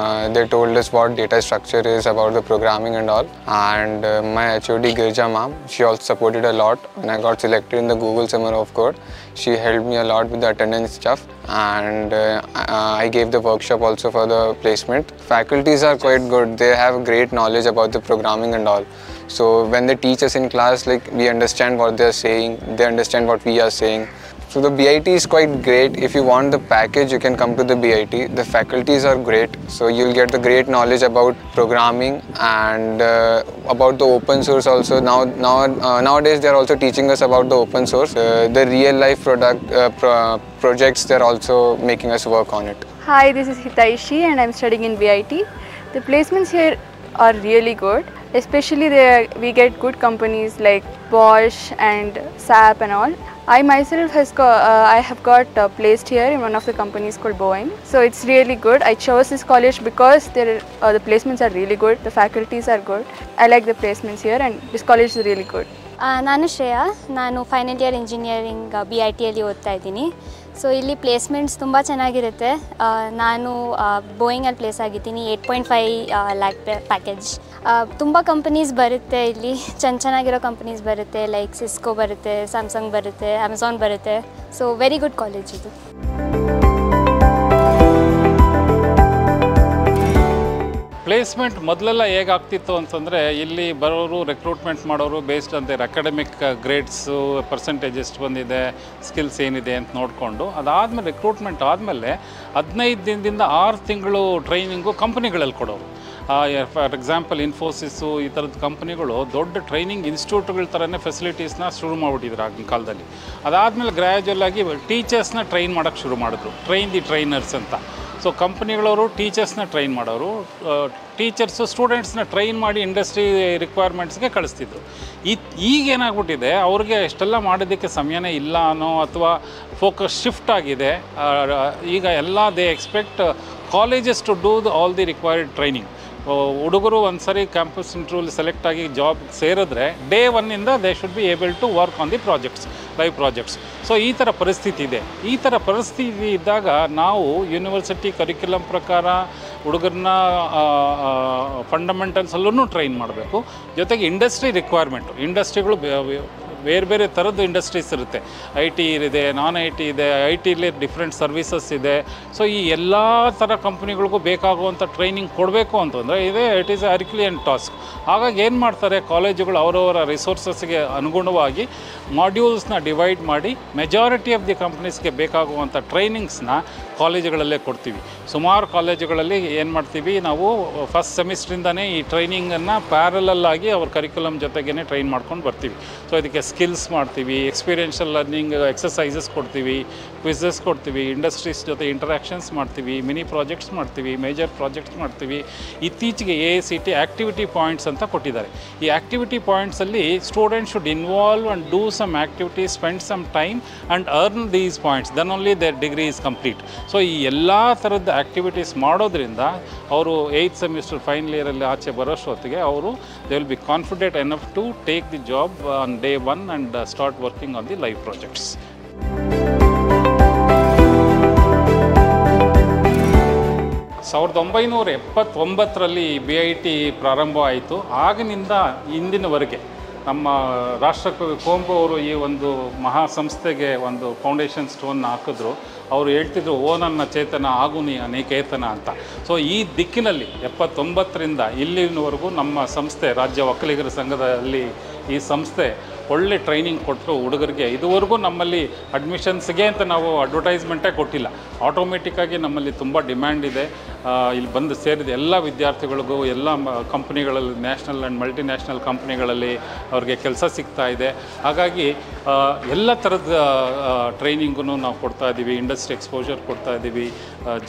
They told us what data structure is, about the programming and all. And my HOD Girja ma'am, she also supported a lot when I got selected in the Google Summer of Code. She helped me a lot with the attendance stuff, and I gave the workshop also for the placement. Faculties are quite good. They have great knowledge about the programming and all. So when they teach us in class, like, we understand what they are saying, they understand what we are saying. So the BIT is quite great. If you want the package, you can come to the BIT. The faculties are great, so you'll get the great knowledge about programming and about the open source also. Nowadays they are also teaching us about the open source. The real life projects, they are also making us work on it. Hi, this is Hitaishi and I'm studying in BIT. The placements here are really good. Especially we get good companies like Bosch and SAP and all. I myself I have got placed here in one of the companies called Boeing. So it's really good. I chose this college because the placements are really good. The faculties are good. I like the placements here, and this college is really good. ನಾನು ಶ್ರೇಯಾ, ನಾನು final year engineering BITಯಲ್ಲಿ ಓದ್ತಾ ಇದ್ದೀನಿ. So ಇಲ್ಲಿ placements ತುಂಬ ಚೆನ್ನಾಗಿರುತ್ತೆ. ನಾನು ಬೋಯಿಂಗಲ್ಲಿ place ಆಗಿದ್ದೀನಿ. 8.5 lac package. ತುಂಬ ಕಂಪನೀಸ್ ಬರುತ್ತೆ ಇಲ್ಲಿ, ಚೆನ್ನಾಗಿರೋ ಕಂಪನೀಸ್ ಬರುತ್ತೆ. ಲೈಕ್ ಸಿಸ್ಕೋ ಬರುತ್ತೆ, ಸ್ಯಾಮ್ಸಂಗ್ ಬರುತ್ತೆ, ಅಮೆಝಾನ್ ಬರುತ್ತೆ. ಸೊ ವೆರಿ ಗುಡ್ ಕಾಲೇಜ್ ಇದು. ಪ್ಲೇಸ್ಮೆಂಟ್ ಮೊದಲೆಲ್ಲ ಹೇಗಾಗ್ತಿತ್ತು ಅಂತಂದರೆ, ಇಲ್ಲಿ ಬರೋರು ರೆಕ್ರೂಟ್ಮೆಂಟ್ ಮಾಡೋರು based on their academic grades, percentage ಎಷ್ಟು ಬಂದಿದೆ, ಸ್ಕಿಲ್ಸ್ ಏನಿದೆ ಅಂತ ನೋಡಿಕೊಂಡು ಅದಾದಮೇಲೆ ರಿಕ್ರೂಟ್ಮೆಂಟ್ ಆದಮೇಲೆ 15 ದಿನದಿಂದ 6 ತಿಂಗಳು ಟ್ರೈನಿಂಗು ಕಂಪ್ನಿಗಳಲ್ಲಿ ಕೊಡೋರು. ಫಾರ್ ಎಕ್ಸಾಂಪಲ್ ಇನ್ಫೋಸಿಸ್ಸು ಈ ಥರದ ಕಂಪ್ನಿಗಳು ದೊಡ್ಡ ಟ್ರೈನಿಂಗ್ ಇನ್ಸ್ಟಿಟ್ಯೂಟ್ಗಳ ಥರನೇ ಫೆಸಿಲಿಟೀಸ್ನ ಶುರು ಮಾಡಿಬಿಟ್ಟಿದ್ರು ಆಗಿನ ಕಾಲದಲ್ಲಿ. ಅದಾದಮೇಲೆ ಗ್ರ್ಯಾಜುವಲ್ ಆಗಿ ಟೀಚರ್ಸ್ನ ಟ್ರೈನ್ ಮಾಡೋಕ್ಕೆ ಶುರು ಮಾಡಿದ್ರು, ಟ್ರೈನ್ ದಿ ಟ್ರೈನರ್ಸ್ ಅಂತ. ಸೊ ಕಂಪ್ನಿಗಳವರು ಟೀಚರ್ಸ್ನ ಟ್ರೈನ್ ಮಾಡೋರು, ಟೀಚರ್ಸು ಸ್ಟೂಡೆಂಟ್ಸ್ನ ಟ್ರೈನ್ ಮಾಡಿ ಇಂಡಸ್ಟ್ರಿ ರಿಕ್ವೈರ್ಮೆಂಟ್ಸ್ಗೆ ಕಳಿಸ್ತಿದ್ರು. ಈಗೇನಾಗ್ಬಿಟ್ಟಿದೆ, ಅವ್ರಿಗೆ ಎಷ್ಟೆಲ್ಲ ಮಾಡೋದಕ್ಕೆ ಸಮಯನೇ ಇಲ್ಲ ಅನ್ನೋ ಅಥವಾ ಫೋಕಸ್ ಶಿಫ್ಟ್ ಆಗಿದೆ. ಈಗ ಎಲ್ಲ they expect colleges to do all the required training. ಹುಡುಗರು ಒಂದು ಸರಿ ಕ್ಯಾಂಪಸ್ ಇಂಟರ್ವ್ಯೂಲಿ ಸೆಲೆಕ್ಟ್ ಆಗಿ ಜಾಬ್ ಸೇರಿದ್ರೆ ಡೇ 1ಇಂದ they should be able to work on the projects, live projects. So ಈ ಥರ ಪರಿಸ್ಥಿತಿ ಇದೆ. ಈ ಥರ ಪರಿಸ್ಥಿತಿ ಇದ್ದಾಗ ನಾವು ಯೂನಿವರ್ಸಿಟಿ ಕರಿಕ್ಯುಲಮ್ ಪ್ರಕಾರ ಹುಡುಗರನ್ನ ಫಂಡಮೆಂಟಲ್ಸಲ್ಲೂ ಟ್ರೈನ್ ಮಾಡಬೇಕು. ಜೊತೆಗೆ ಇಂಡಸ್ಟ್ರಿ ರಿಕ್ವೈರ್ಮೆಂಟು, ಇಂಡಸ್ಟ್ರಿಗಳು ಬೇರೆ ಬೇರೆ ಥರದ್ದು ಇಂಡಸ್ಟ್ರೀಸ್ ಇರುತ್ತೆ. IT ಇದೆ, ನಾನ್ IT ಇದೆ, IT ಡಿಫ್ರೆಂಟ್ ಸರ್ವಿಸಸ್ ಇದೆ. ಸೊ ಈ ಎಲ್ಲ ಥರ ಕಂಪ್ನಿಗಳಿಗೂ ಬೇಕಾಗುವಂಥ ಟ್ರೈನಿಂಗ್ ಕೊಡಬೇಕು ಅಂತಂದರೆ it is A Herculean task. ಹಾಗಾಗಿ ಏನು ಮಾಡ್ತಾರೆ, ಕಾಲೇಜುಗಳು ಅವರವರ ರಿಸೋರ್ಸಸ್ಗೆ ಅನುಗುಣವಾಗಿ ಮಾಡ್ಯೂಲ್ಸ್ನ ಡಿವೈಡ್ ಮಾಡಿ ಮೆಜಾರಿಟಿ ಆಫ್ ದಿ ಕಂಪ್ನೀಸ್ಗೆ ಬೇಕಾಗುವಂಥ ಟ್ರೈನಿಂಗ್ಸ್ನ ಕಾಲೇಜುಗಳಲ್ಲೇ ಕೊಡ್ತೀವಿ. ಸುಮಾರು ಕಾಲೇಜುಗಳಲ್ಲಿ ಏನು ಮಾಡ್ತೀವಿ ನಾವು, ಫಸ್ಟ್ ಸೆಮಿಸ್ಟ್ರಿಂದನೇ ಈ ಟ್ರೈನಿಂಗನ್ನು ಪ್ಯಾರಲಲ್ಲಾಗಿ ಅವ್ರ ಕರಿಕ್ಯುಲಮ್ ಜೊತೆಗೇ ಟ್ರೈನ್ ಮಾಡ್ಕೊಂಡು ಬರ್ತೀವಿ. ಸೊ ಇದಕ್ಕೆ ಸ್ಕಿಲ್ಸ್ ಮಾಡ್ತೀವಿ, ಎಕ್ಸ್ಪೀರಿಯನ್ಷಿಯಲ್ ಲರ್ನಿಂಗ್ ಎಕ್ಸಸೈಸಸ್ ಕೊಡ್ತೀವಿ, ಕ್ವಿಝಸ್ ಕೊಡ್ತೀವಿ, ಇಂಡಸ್ಟ್ರೀಸ್ ಜೊತೆ ಇಂಟರಾಕ್ಷನ್ಸ್ ಮಾಡ್ತೀವಿ, ಮಿನಿ ಪ್ರಾಜೆಕ್ಟ್ಸ್ ಮಾಡ್ತೀವಿ, ಮೇಜರ್ ಪ್ರಾಜೆಕ್ಟ್ಸ್ ಮಾಡ್ತೀವಿ. ಇತ್ತೀಚೆಗೆ AICTE ಆ್ಯಕ್ಟಿವಿಟಿ ಪಾಯಿಂಟ್ಸ್ ಅಂತ ಕೊಟ್ಟಿದ್ದಾರೆ. ಈ ಆ್ಯಕ್ಟಿವಿಟಿ ಪಾಯಿಂಟ್ಸಲ್ಲಿ students should involve and do some activities, spend some time and earn these points, then only their degree is complete. So ಈ ಎಲ್ಲ ಥರದ ಆ್ಯಕ್ಟಿವಿಟೀಸ್ ಮಾಡೋದ್ರಿಂದ ಅವರು 8th ಸೆಮಿಸ್ಟರ್ ಫೈನಲ್ ಇಯರಲ್ಲಿ ಆಚೆ ಬರೋಷ್ಟೊತ್ತಿಗೆ ಅವರು they will be confident enough to take the job on day 1 and start working on the live projects. 1979ರಲ್ಲಿ BIT ಪ್ರಾರಂಭ ಆಯಿತು. ಆಗಿನಿಂದ ಇಂದಿನವರೆಗೆ ನಮ್ಮ ರಾಷ್ಟ್ರಕವಿ ಕುವೆಂಪು ಅವರು ಈ ಒಂದು ಮಹಾ ಸಂಸ್ಥೆಗೆ ಒಂದು ಫೌಂಡೇಶನ್ ಸ್ಟೋನ್ ಹಾಕಿದ್ರು. ಅವರು ಹೇಳ್ತಿದ್ರು, ಓ ನನ್ನ ಚೇತನ ಆಗು ನೀ ಅನೇಕೇತನ ಅಂತ. ಸೊ ಈ ದಿಕ್ಕಿನಲ್ಲಿ 79ರಿಂದ ಇಲ್ಲಿನವರೆಗೂ ನಮ್ಮ ಸಂಸ್ಥೆ, ರಾಜ್ಯ ಒಕ್ಕಲಿಗರ ಸಂಘದಲ್ಲಿ ಈ ಸಂಸ್ಥೆ ಒಳ್ಳೆ ಟ್ರೈನಿಂಗ್ ಕೊಟ್ಟರು ಹುಡುಗರಿಗೆ. ಇದುವರೆಗೂ ನಮ್ಮಲ್ಲಿ ಅಡ್ಮಿಷನ್ಸ್ಗೆ ಅಂತ ನಾವು ಅಡ್ವರ್ಟೈಸ್ಮೆಂಟೇ ಕೊಟ್ಟಿಲ್ಲ. ಆಟೋಮೆಟಿಕ್ಕಾಗಿ ನಮ್ಮಲ್ಲಿ ತುಂಬ ಡಿಮ್ಯಾಂಡ್ ಇದೆ. ಇಲ್ಲಿ ಬಂದು ಸೇರಿದ ಎಲ್ಲ ವಿದ್ಯಾರ್ಥಿಗಳಿಗೂ ಎಲ್ಲ ಕಂಪ್ನಿಗಳಲ್ಲಿ, ನ್ಯಾಷನಲ್ ಆ್ಯಂಡ್ ಮಲ್ಟಿನ್ಯಾಷನಲ್ ಕಂಪ್ನಿಗಳಲ್ಲಿ ಅವ್ರಿಗೆ ಕೆಲಸ ಸಿಗ್ತಾ ಇದೆ. ಹಾಗಾಗಿ ಎಲ್ಲ ಥರದ ಟ್ರೈನಿಂಗೂ ನಾವು ಕೊಡ್ತಾ ಇದ್ದೀವಿ. ಇಂಡಸ್ಟ್ರಿ ಎಕ್ಸ್ಪೋಜರ್ ಕೊಡ್ತಾ ಇದ್ದೀವಿ,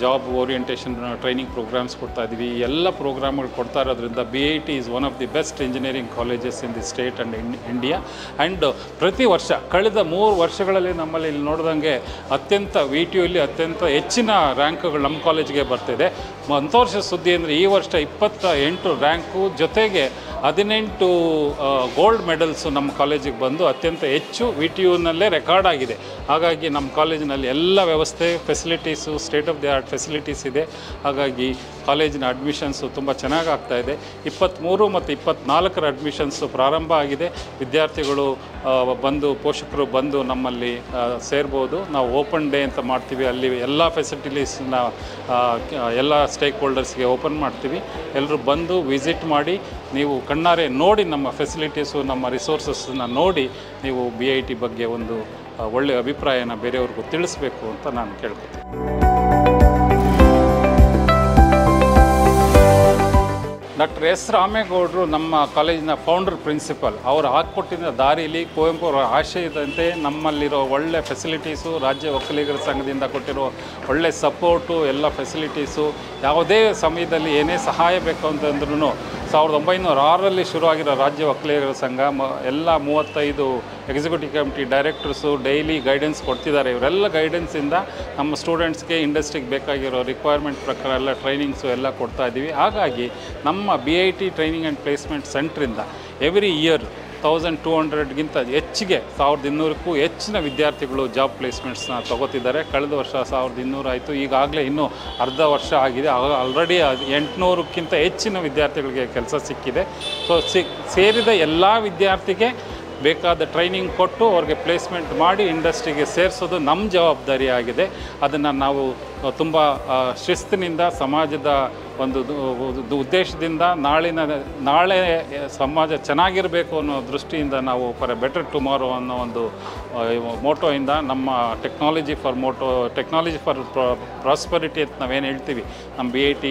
ಜಾಬ್ ಓರಿಯೆಂಟೇಷನ್ ಟ್ರೈನಿಂಗ್ ಪ್ರೋಗ್ರಾಮ್ಸ್ ಕೊಡ್ತಾ ಇದ್ದೀವಿ. ಎಲ್ಲ ಪ್ರೋಗ್ರಾಮ್ಗಳು ಕೊಡ್ತಾ ಇರೋದ್ರಿಂದ BIT is one of the best engineering colleges in the state and India. And ಪ್ರತಿ ವರ್ಷ ಕಳೆದ 3 ವರ್ಷಗಳಲ್ಲಿ ನಮ್ಮಲ್ಲಿ ಇಲ್ಲಿ ನೋಡಿದಂಗೆ ಅತ್ಯಂತ VTUಯಲ್ಲಿ ಅತ್ಯಂತ ಹೆಚ್ಚಿನ ರ್ಯಾಂಕ್ಗಳು ನಮ್ಮ ಕಾಲೇಜಿಗೆ ಬರ್ತಿದೆ. ಸಂತೋಷ ಸುದ್ದಿ ಅಂದರೆ ಈ ವರ್ಷ 28 ರ್ಯಾಂಕು ಜೊತೆಗೆ 18 ಗೋಲ್ಡ್ ಮೆಡಲ್ಸು ನಮ್ಮ ಕಾಲೇಜಿಗೆ ಬಂದು ಅತ್ಯಂತ ಹೆಚ್ಚು VTUನಲ್ಲೇ ರೆಕಾರ್ಡ್ ಆಗಿದೆ. ಹಾಗಾಗಿ ನಮ್ಮ ಕಾಲೇಜಿನಲ್ಲಿ ಎಲ್ಲ ವ್ಯವಸ್ಥೆ, facilities, state of the art facilities ಇದೆ. ಹಾಗಾಗಿ ಕಾಲೇಜಿನ ಅಡ್ಮಿಷನ್ಸು ತುಂಬ ಚೆನ್ನಾಗಿ ಆಗ್ತಾಯಿದೆ. 23 ಮತ್ತು 24ರ ಅಡ್ಮಿಷನ್ಸು ಪ್ರಾರಂಭ ಆಗಿದೆ. ವಿದ್ಯಾರ್ಥಿಗಳು ಬಂದು, ಪೋಷಕರು ಬಂದು ನಮ್ಮಲ್ಲಿ ಸೇರ್ಬೋದು. ನಾವು ಓಪನ್ ಡೇ ಅಂತ ಮಾಡ್ತೀವಿ. ಅಲ್ಲಿ ಎಲ್ಲ ಫೆಸಿಲಿಟೀಸ್ನ ಎಲ್ಲ ಸ್ಟೇಕ್ ಹೋಲ್ಡರ್ಸ್ಗೆ ಓಪನ್ ಮಾಡ್ತೀವಿ. ಎಲ್ಲರೂ ಬಂದು ವಿಸಿಟ್ ಮಾಡಿ, ನೀವು ಕಣ್ಣಾರೆ ನೋಡಿ, ನಮ್ಮ ಫೆಸಿಲಿಟೀಸು, ನಮ್ಮ ರಿಸೋರ್ಸಸ್ನ ನೋಡಿ ನೀವು BIT ಬಗ್ಗೆ ಒಂದು ಒಳ್ಳೆಯ ಅಭಿಪ್ರಾಯನ ಬೇರೆಯವ್ರಿಗೂ ತಿಳಿಸ್ಬೇಕು ಅಂತ ನಾನು ಕೇಳ್ಕೊತೀನಿ. Doctor S. ರಾಮೇಗೌಡರು ನಮ್ಮ ಕಾಲೇಜಿನ ಫೌಂಡರ್ ಪ್ರಿನ್ಸಿಪಲ್. ಅವರು ಹಾಕ್ಕೊಟ್ಟಿದ್ದ ದಾರಿಯಲ್ಲಿ ಕುವೆಂಪು ಅವರ ಆಶಯದಂತೆ ನಮ್ಮಲ್ಲಿರೋ ಒಳ್ಳೆ ಫೆಸಿಲಿಟೀಸು, ರಾಜ್ಯ ಒಕ್ಕಲಿಗರ ಸಂಘದಿಂದ ಕೊಟ್ಟಿರೋ ಒಳ್ಳೆ ಸಪೋರ್ಟು, ಎಲ್ಲ ಫೆಸಿಲಿಟೀಸು, ಯಾವುದೇ ಸಮಯದಲ್ಲಿ ಏನೇ ಸಹಾಯ ಬೇಕು ಅಂತಂದ್ರೂ 1906ರಲ್ಲಿ ಶುರುವಾಗಿರೋ ರಾಜ್ಯ ಒಕ್ಕಲಿಗರ ಸಂಘ ಎಲ್ಲ 35 executive committee directors daily guidance ಕೊಡ್ತಿದ್ದಾರೆ. ಇವರೆಲ್ಲ ಗೈಡೆನ್ಸಿಂದ ನಮ್ಮ ಸ್ಟೂಡೆಂಟ್ಸ್ಗೆ ಇಂಡಸ್ಟ್ರಿಗೆ ಬೇಕಾಗಿರೋ ರಿಕ್ವೈರ್ಮೆಂಟ್ ಪ್ರಕಾರ ಎಲ್ಲ ಟ್ರೈನಿಂಗ್ಸು ಎಲ್ಲ ಕೊಡ್ತಾ ಇದ್ದೀವಿ. ಹಾಗಾಗಿ ನಮ್ಮ BIT ಟ್ರೈನಿಂಗ್ ಆ್ಯಂಡ್ ಪ್ಲೇಸ್ಮೆಂಟ್ ಸೆಂಟ್ರಿಂದ ಎವ್ರಿ ಇಯರ್ 1200ಗಿಂತ ಹೆಚ್ಚಿಗೆ 1200ಕ್ಕೂ ಹೆಚ್ಚಿನ ವಿದ್ಯಾರ್ಥಿಗಳು ಜಾಬ್ ಪ್ಲೇಸ್ಮೆಂಟ್ಸ್ನ ತಗೋತಿದ್ದಾರೆ. ಕಳೆದ ವರ್ಷ 1200 ಆಯಿತು. ಈಗಾಗಲೇ ಇನ್ನೂ ಅರ್ಧ ವರ್ಷ ಆಗಿದೆ. ಆಲ್ರೆಡಿ 800ಕ್ಕಿಂತ ಹೆಚ್ಚಿನ ವಿದ್ಯಾರ್ಥಿಗಳಿಗೆ ಕೆಲಸ ಸಿಕ್ಕಿದೆ. ಸೊ ಸೇರಿದ ಎಲ್ಲ ವಿದ್ಯಾರ್ಥಿಗೆ ಬೇಕಾದ ಟ್ರೈನಿಂಗ್ ಕೊಟ್ಟು ಅವ್ರಿಗೆ ಪ್ಲೇಸ್ಮೆಂಟ್ ಮಾಡಿ ಇಂಡಸ್ಟ್ರಿಗೆ ಸೇರಿಸೋದು ನಮ್ಮ ಜವಾಬ್ದಾರಿ ಆಗಿದೆ. ಅದನ್ನು ನಾವು ತುಂಬ ಶಿಸ್ತಿನಿಂದ ಸಮಾಜದ ಒಂದು ಉದ್ದೇಶದಿಂದ ನಾಳೆ ಸಮಾಜ ಚೆನ್ನಾಗಿರಬೇಕು ಅನ್ನೋ ದೃಷ್ಟಿಯಿಂದ ನಾವು ಫಾರ್ ಎ ಬೆಟರ್ ಟುಮಾರೋ ಅನ್ನೋ ಒಂದು ಮೋಟೋಯಿಂದ ನಮ್ಮ ಟೆಕ್ನಾಲಜಿ ಫಾರ್ ಪ್ರಾಸ್ಪರಿಟಿ ಅಂತ ನಾವೇನು ಹೇಳ್ತೀವಿ, ನಮ್ಮ BIT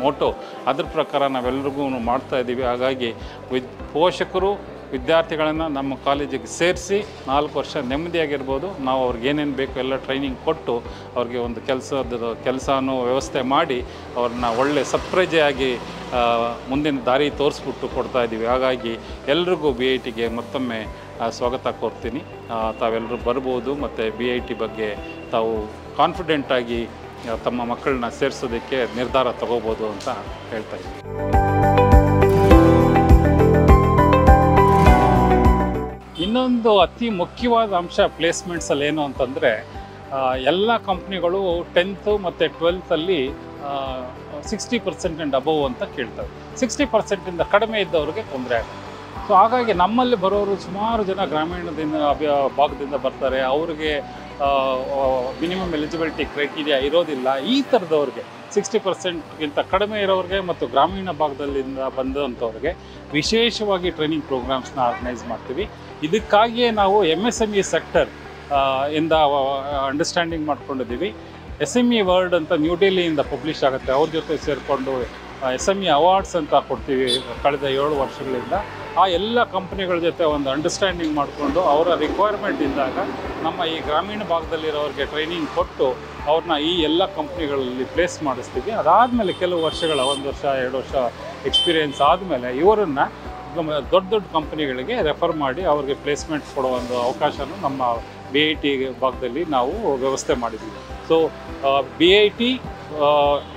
ಮೋಟೋ, ಅದ್ರ ಪ್ರಕಾರ ನಾವೆಲ್ಲರಿಗೂ ಮಾಡ್ತಾ ಇದ್ದೀವಿ. ಹಾಗಾಗಿ ಪೋಷಕರು ವಿದ್ಯಾರ್ಥಿಗಳನ್ನು ನಮ್ಮ ಕಾಲೇಜಿಗೆ ಸೇರಿಸಿ 4 ವರ್ಷ ನೆಮ್ಮದಿಯಾಗಿರ್ಬೋದು. ನಾವು ಅವ್ರಿಗೆ ಏನೇನು ಬೇಕು ಎಲ್ಲ ಟ್ರೈನಿಂಗ್ ಕೊಟ್ಟು ಅವ್ರಿಗೆ ಒಂದು ಕೆಲಸನೂ ವ್ಯವಸ್ಥೆ ಮಾಡಿ ಅವ್ರನ್ನ ಒಳ್ಳೆ ಸಪ್ರಜೆಯಾಗಿ ಮುಂದಿನ ದಾರಿ ತೋರಿಸ್ಬಿಟ್ಟು ಕೊಡ್ತಾ ಇದ್ದೀವಿ. ಹಾಗಾಗಿ ಎಲ್ರಿಗೂ BITಗೆ ಮತ್ತೊಮ್ಮೆ ಸ್ವಾಗತ ಕೋರ್ತೀನಿ. ತಾವೆಲ್ಲರೂ ಬರ್ಬೋದು ಮತ್ತು BIT ಬಗ್ಗೆ ತಾವು ಕಾನ್ಫಿಡೆಂಟಾಗಿ ತಮ್ಮ ಮಕ್ಕಳನ್ನ ಸೇರಿಸೋದಕ್ಕೆ ನಿರ್ಧಾರ ತಗೋಬೋದು ಅಂತ ಹೇಳ್ತಾ ಇದ್ದೀನಿ. ಇನ್ನೊಂದು ಅತಿ ಮುಖ್ಯವಾದ ಅಂಶ ಪ್ಲೇಸ್ಮೆಂಟ್ಸಲ್ಲಿ ಏನು ಅಂತಂದರೆ, ಎಲ್ಲ ಕಂಪ್ನಿಗಳು 10th ಮತ್ತು 12th $60% ಆ್ಯಂಡ್ ಅಬವ್ ಅಂತ ಕೇಳ್ತವೆ. 60%ಇಂದ ಕಡಿಮೆ ಇದ್ದವ್ರಿಗೆ ತೊಂದರೆ ಆಗುತ್ತೆ. ಸೊ ಹಾಗಾಗಿ ನಮ್ಮಲ್ಲಿ ಬರೋರು ಸುಮಾರು ಜನ ಗ್ರಾಮೀಣದಿಂದ ಭಾಗದಿಂದ ಬರ್ತಾರೆ. ಅವ್ರಿಗೆ ಮಿನಿಮಮ್ ಎಲಿಜಿಬಿಲಿಟಿ ಕ್ರೈಟೀರಿಯಾ ಇರೋದಿಲ್ಲ. ಈ ಥರದವ್ರಿಗೆ 60%ಗಿಂತ ಕಡಿಮೆ ಇರೋರಿಗೆ ಮತ್ತು ಗ್ರಾಮೀಣ ಭಾಗದಲ್ಲಿಂದ ಬಂದಂಥವ್ರಿಗೆ ವಿಶೇಷವಾಗಿ ಟ್ರೈನಿಂಗ್ ಪ್ರೋಗ್ರಾಮ್ಸ್ನ ಆರ್ಗನೈಸ್ ಮಾಡ್ತೀವಿ. ಇದಕ್ಕಾಗಿಯೇ ನಾವು MSME ಸೆಕ್ಟರ್ ಇಂದ ಅಂಡರ್ಸ್ಟ್ಯಾಂಡಿಂಗ್ ಮಾಡ್ಕೊಂಡಿದ್ದೀವಿ. SME ವರ್ಲ್ಡ್ ಅಂತ ನ್ಯೂ ಡೆಲ್ಲಿಯಿಂದ ಪಬ್ಲಿಷ್ ಆಗುತ್ತೆ. ಅವ್ರ ಜೊತೆ ಸೇರಿಕೊಂಡು SME ಅವಾರ್ಡ್ಸ್ ಅಂತ ಕೊಡ್ತೀವಿ ಕಳೆದ 7 ವರ್ಷಗಳಿಂದ. ಆ ಎಲ್ಲ ಕಂಪ್ನಿಗಳ ಜೊತೆ ಒಂದು ಅಂಡರ್ಸ್ಟ್ಯಾಂಡಿಂಗ್ ಮಾಡಿಕೊಂಡು ಅವರ ರಿಕ್ವೈರ್ಮೆಂಟ್ ಇದ್ದಾಗ ನಮ್ಮ ಈ ಗ್ರಾಮೀಣ ಭಾಗದಲ್ಲಿರೋರಿಗೆ ಟ್ರೈನಿಂಗ್ ಕೊಟ್ಟು ಅವ್ರನ್ನ ಈ ಎಲ್ಲ ಕಂಪ್ನಿಗಳಲ್ಲಿ ಪ್ಲೇಸ್ ಮಾಡಿಸ್ತೀವಿ. ಅದಾದಮೇಲೆ ಕೆಲವು ವರ್ಷಗಳ 1 ವರ್ಷ 2 ವರ್ಷ ಎಕ್ಸ್ಪೀರಿಯೆನ್ಸ್ ಆದಮೇಲೆ ಇವರನ್ನು ದೊಡ್ಡ ದೊಡ್ಡ ಕಂಪ್ನಿಗಳಿಗೆ ರೆಫರ್ ಮಾಡಿ ಅವ್ರಿಗೆ ಪ್ಲೇಸ್ಮೆಂಟ್ ಕೊಡೋ ಒಂದು ಅವಕಾಶನೂ ನಮ್ಮ BIT ಭಾಗದಲ್ಲಿ ನಾವು ವ್ಯವಸ್ಥೆ ಮಾಡಿದ್ದೀವಿ. ಸೊ BIT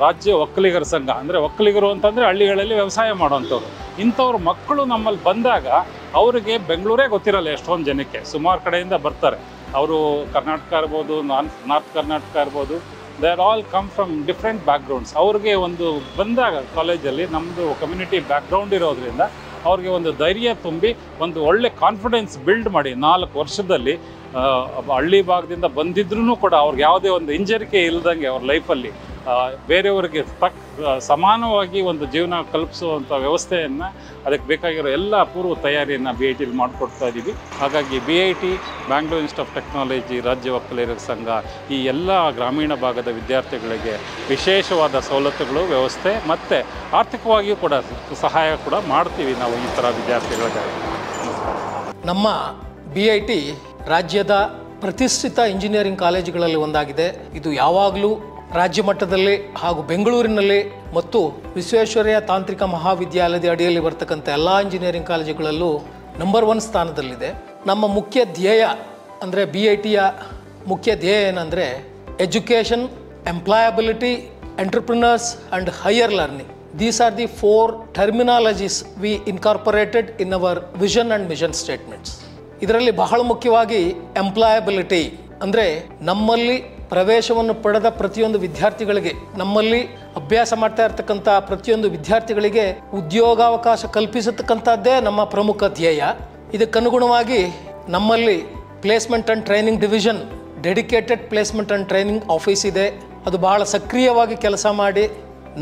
ರಾಜ್ಯ ಒಕ್ಕಲಿಗರ ಸಂಘ ಅಂದರೆ ಒಕ್ಕಲಿಗರು ಅಂತಂದರೆ ಹಳ್ಳಿಗಳಲ್ಲಿ ವ್ಯವಸಾಯ ಮಾಡೋವಂಥವ್ರು. ಇಂಥವ್ರ ಮಕ್ಕಳು ನಮ್ಮಲ್ಲಿ ಬಂದಾಗ ಅವರಿಗೆ ಬೆಂಗಳೂರೇ ಗೊತ್ತಿರಲ್ಲ ಎಷ್ಟೊಂದು ಜನಕ್ಕೆ. ಸುಮಾರು ಕಡೆಯಿಂದ ಬರ್ತಾರೆ. ಅವರು ಕರ್ನಾಟಕ ಇರ್ಬೋದು, ನಾರ್ತ್ ಕರ್ನಾಟಕ ಇರ್ಬೋದು, they are all come from different backgrounds. ಅವ್ರಿಗೆ ಒಂದು ಬಂದಾಗ ಕಾಲೇಜಲ್ಲಿ ನಮ್ಮದು ಕಮ್ಯುನಿಟಿ ಬ್ಯಾಕ್ಗ್ರೌಂಡ್ ಇರೋದ್ರಿಂದ ಅವ್ರಿಗೆ ಒಂದು ಧೈರ್ಯ ತುಂಬಿ ಒಂದು ಒಳ್ಳೆ ಕಾನ್ಫಿಡೆನ್ಸ್ ಬಿಲ್ಡ್ ಮಾಡಿ 4 ವರ್ಷದಲ್ಲಿ ಹಳ್ಳಿ ಭಾಗದಿಂದ ಬಂದಿದ್ರೂ ಕೂಡ ಅವ್ರಿಗೆ ಯಾವುದೇ ಒಂದು ಹಿಂಜರಿಕೆ ಇಲ್ಲದಂಗೆ ಅವ್ರ ಲೈಫಲ್ಲಿ ಬೇರೆಯವರಿಗೆ ಸಮಾನವಾಗಿ ಒಂದು ಜೀವನ ಕಲ್ಪಿಸುವಂಥ ವ್ಯವಸ್ಥೆಯನ್ನು, ಅದಕ್ಕೆ ಬೇಕಾಗಿರೋ ಎಲ್ಲ ಪೂರ್ವ ತಯಾರಿಯನ್ನು BITಲಿ ಮಾಡಿಕೊಡ್ತಾ ಇದ್ದೀವಿ. ಹಾಗಾಗಿ BIT, Bangalore institute of technology, ರಾಜ್ಯ ಒಕ್ಕಲಿಗರ ಸಂಘ ಈ ಎಲ್ಲ ಗ್ರಾಮೀಣ ಭಾಗದ ವಿದ್ಯಾರ್ಥಿಗಳಿಗೆ ವಿಶೇಷವಾದ ಸವಲತ್ತುಗಳು, ವ್ಯವಸ್ಥೆ ಮತ್ತು ಆರ್ಥಿಕವಾಗಿಯೂ ಕೂಡ ಸಹಾಯ ಕೂಡ ಮಾಡ್ತೀವಿ ನಾವು ಈ ಥರ ವಿದ್ಯಾರ್ಥಿಗಳಿಗೆ. ನಮ್ಮ BIT ರಾಜ್ಯದ ಪ್ರತಿಷ್ಠಿತ ಇಂಜಿನಿಯರಿಂಗ್ ಕಾಲೇಜುಗಳಲ್ಲಿ ಒಂದಾಗಿದೆ. ಇದು ಯಾವಾಗಲೂ ರಾಜ್ಯ ಮಟ್ಟದಲ್ಲಿ ಹಾಗೂ ಬೆಂಗಳೂರಿನಲ್ಲಿ ಮತ್ತು ವಿಶ್ವೇಶ್ವರಯ್ಯ ತಾಂತ್ರಿಕ ಮಹಾವಿದ್ಯಾಲಯದ ಅಡಿಯಲ್ಲಿ ಬರ್ತಕ್ಕಂಥ ಎಲ್ಲ ಇಂಜಿನಿಯರಿಂಗ್ ಕಾಲೇಜುಗಳಲ್ಲೂ ನಂಬರ್ 1 ಸ್ಥಾನದಲ್ಲಿದೆ. ನಮ್ಮ ಮುಖ್ಯ ಧ್ಯೇಯ ಅಂದರೆ BITಯ ಮುಖ್ಯ ಧ್ಯೇಯ ಏನಂದರೆ education, employability, entrepreneurs and higher learning. These are the 4 terminologies we incorporated in our vision and mission statements. ಇದರಲ್ಲಿ ಬಹಳ ಮುಖ್ಯವಾಗಿ ಎಂಪ್ಲಾಯಬಿಲಿಟಿ ಅಂದರೆ ನಮ್ಮಲ್ಲಿ ಪ್ರವೇಶವನ್ನು ಪಡೆದ ಪ್ರತಿಯೊಂದು ವಿದ್ಯಾರ್ಥಿಗಳಿಗೆ, ನಮ್ಮಲ್ಲಿ ಅಭ್ಯಾಸ ಮಾಡ್ತಾ ಇರ್ತಕ್ಕಂಥ ಪ್ರತಿಯೊಂದು ವಿದ್ಯಾರ್ಥಿಗಳಿಗೆ ಉದ್ಯೋಗಾವಕಾಶ ಕಲ್ಪಿಸತಕ್ಕಂಥದ್ದೇ ನಮ್ಮ ಪ್ರಮುಖ ಧ್ಯೇಯ. ಇದಕ್ಕನುಗುಣವಾಗಿ ನಮ್ಮಲ್ಲಿ placement and training division, dedicated placement and training office ಇದೆ. ಅದು ಬಹಳ ಸಕ್ರಿಯವಾಗಿ ಕೆಲಸ ಮಾಡಿ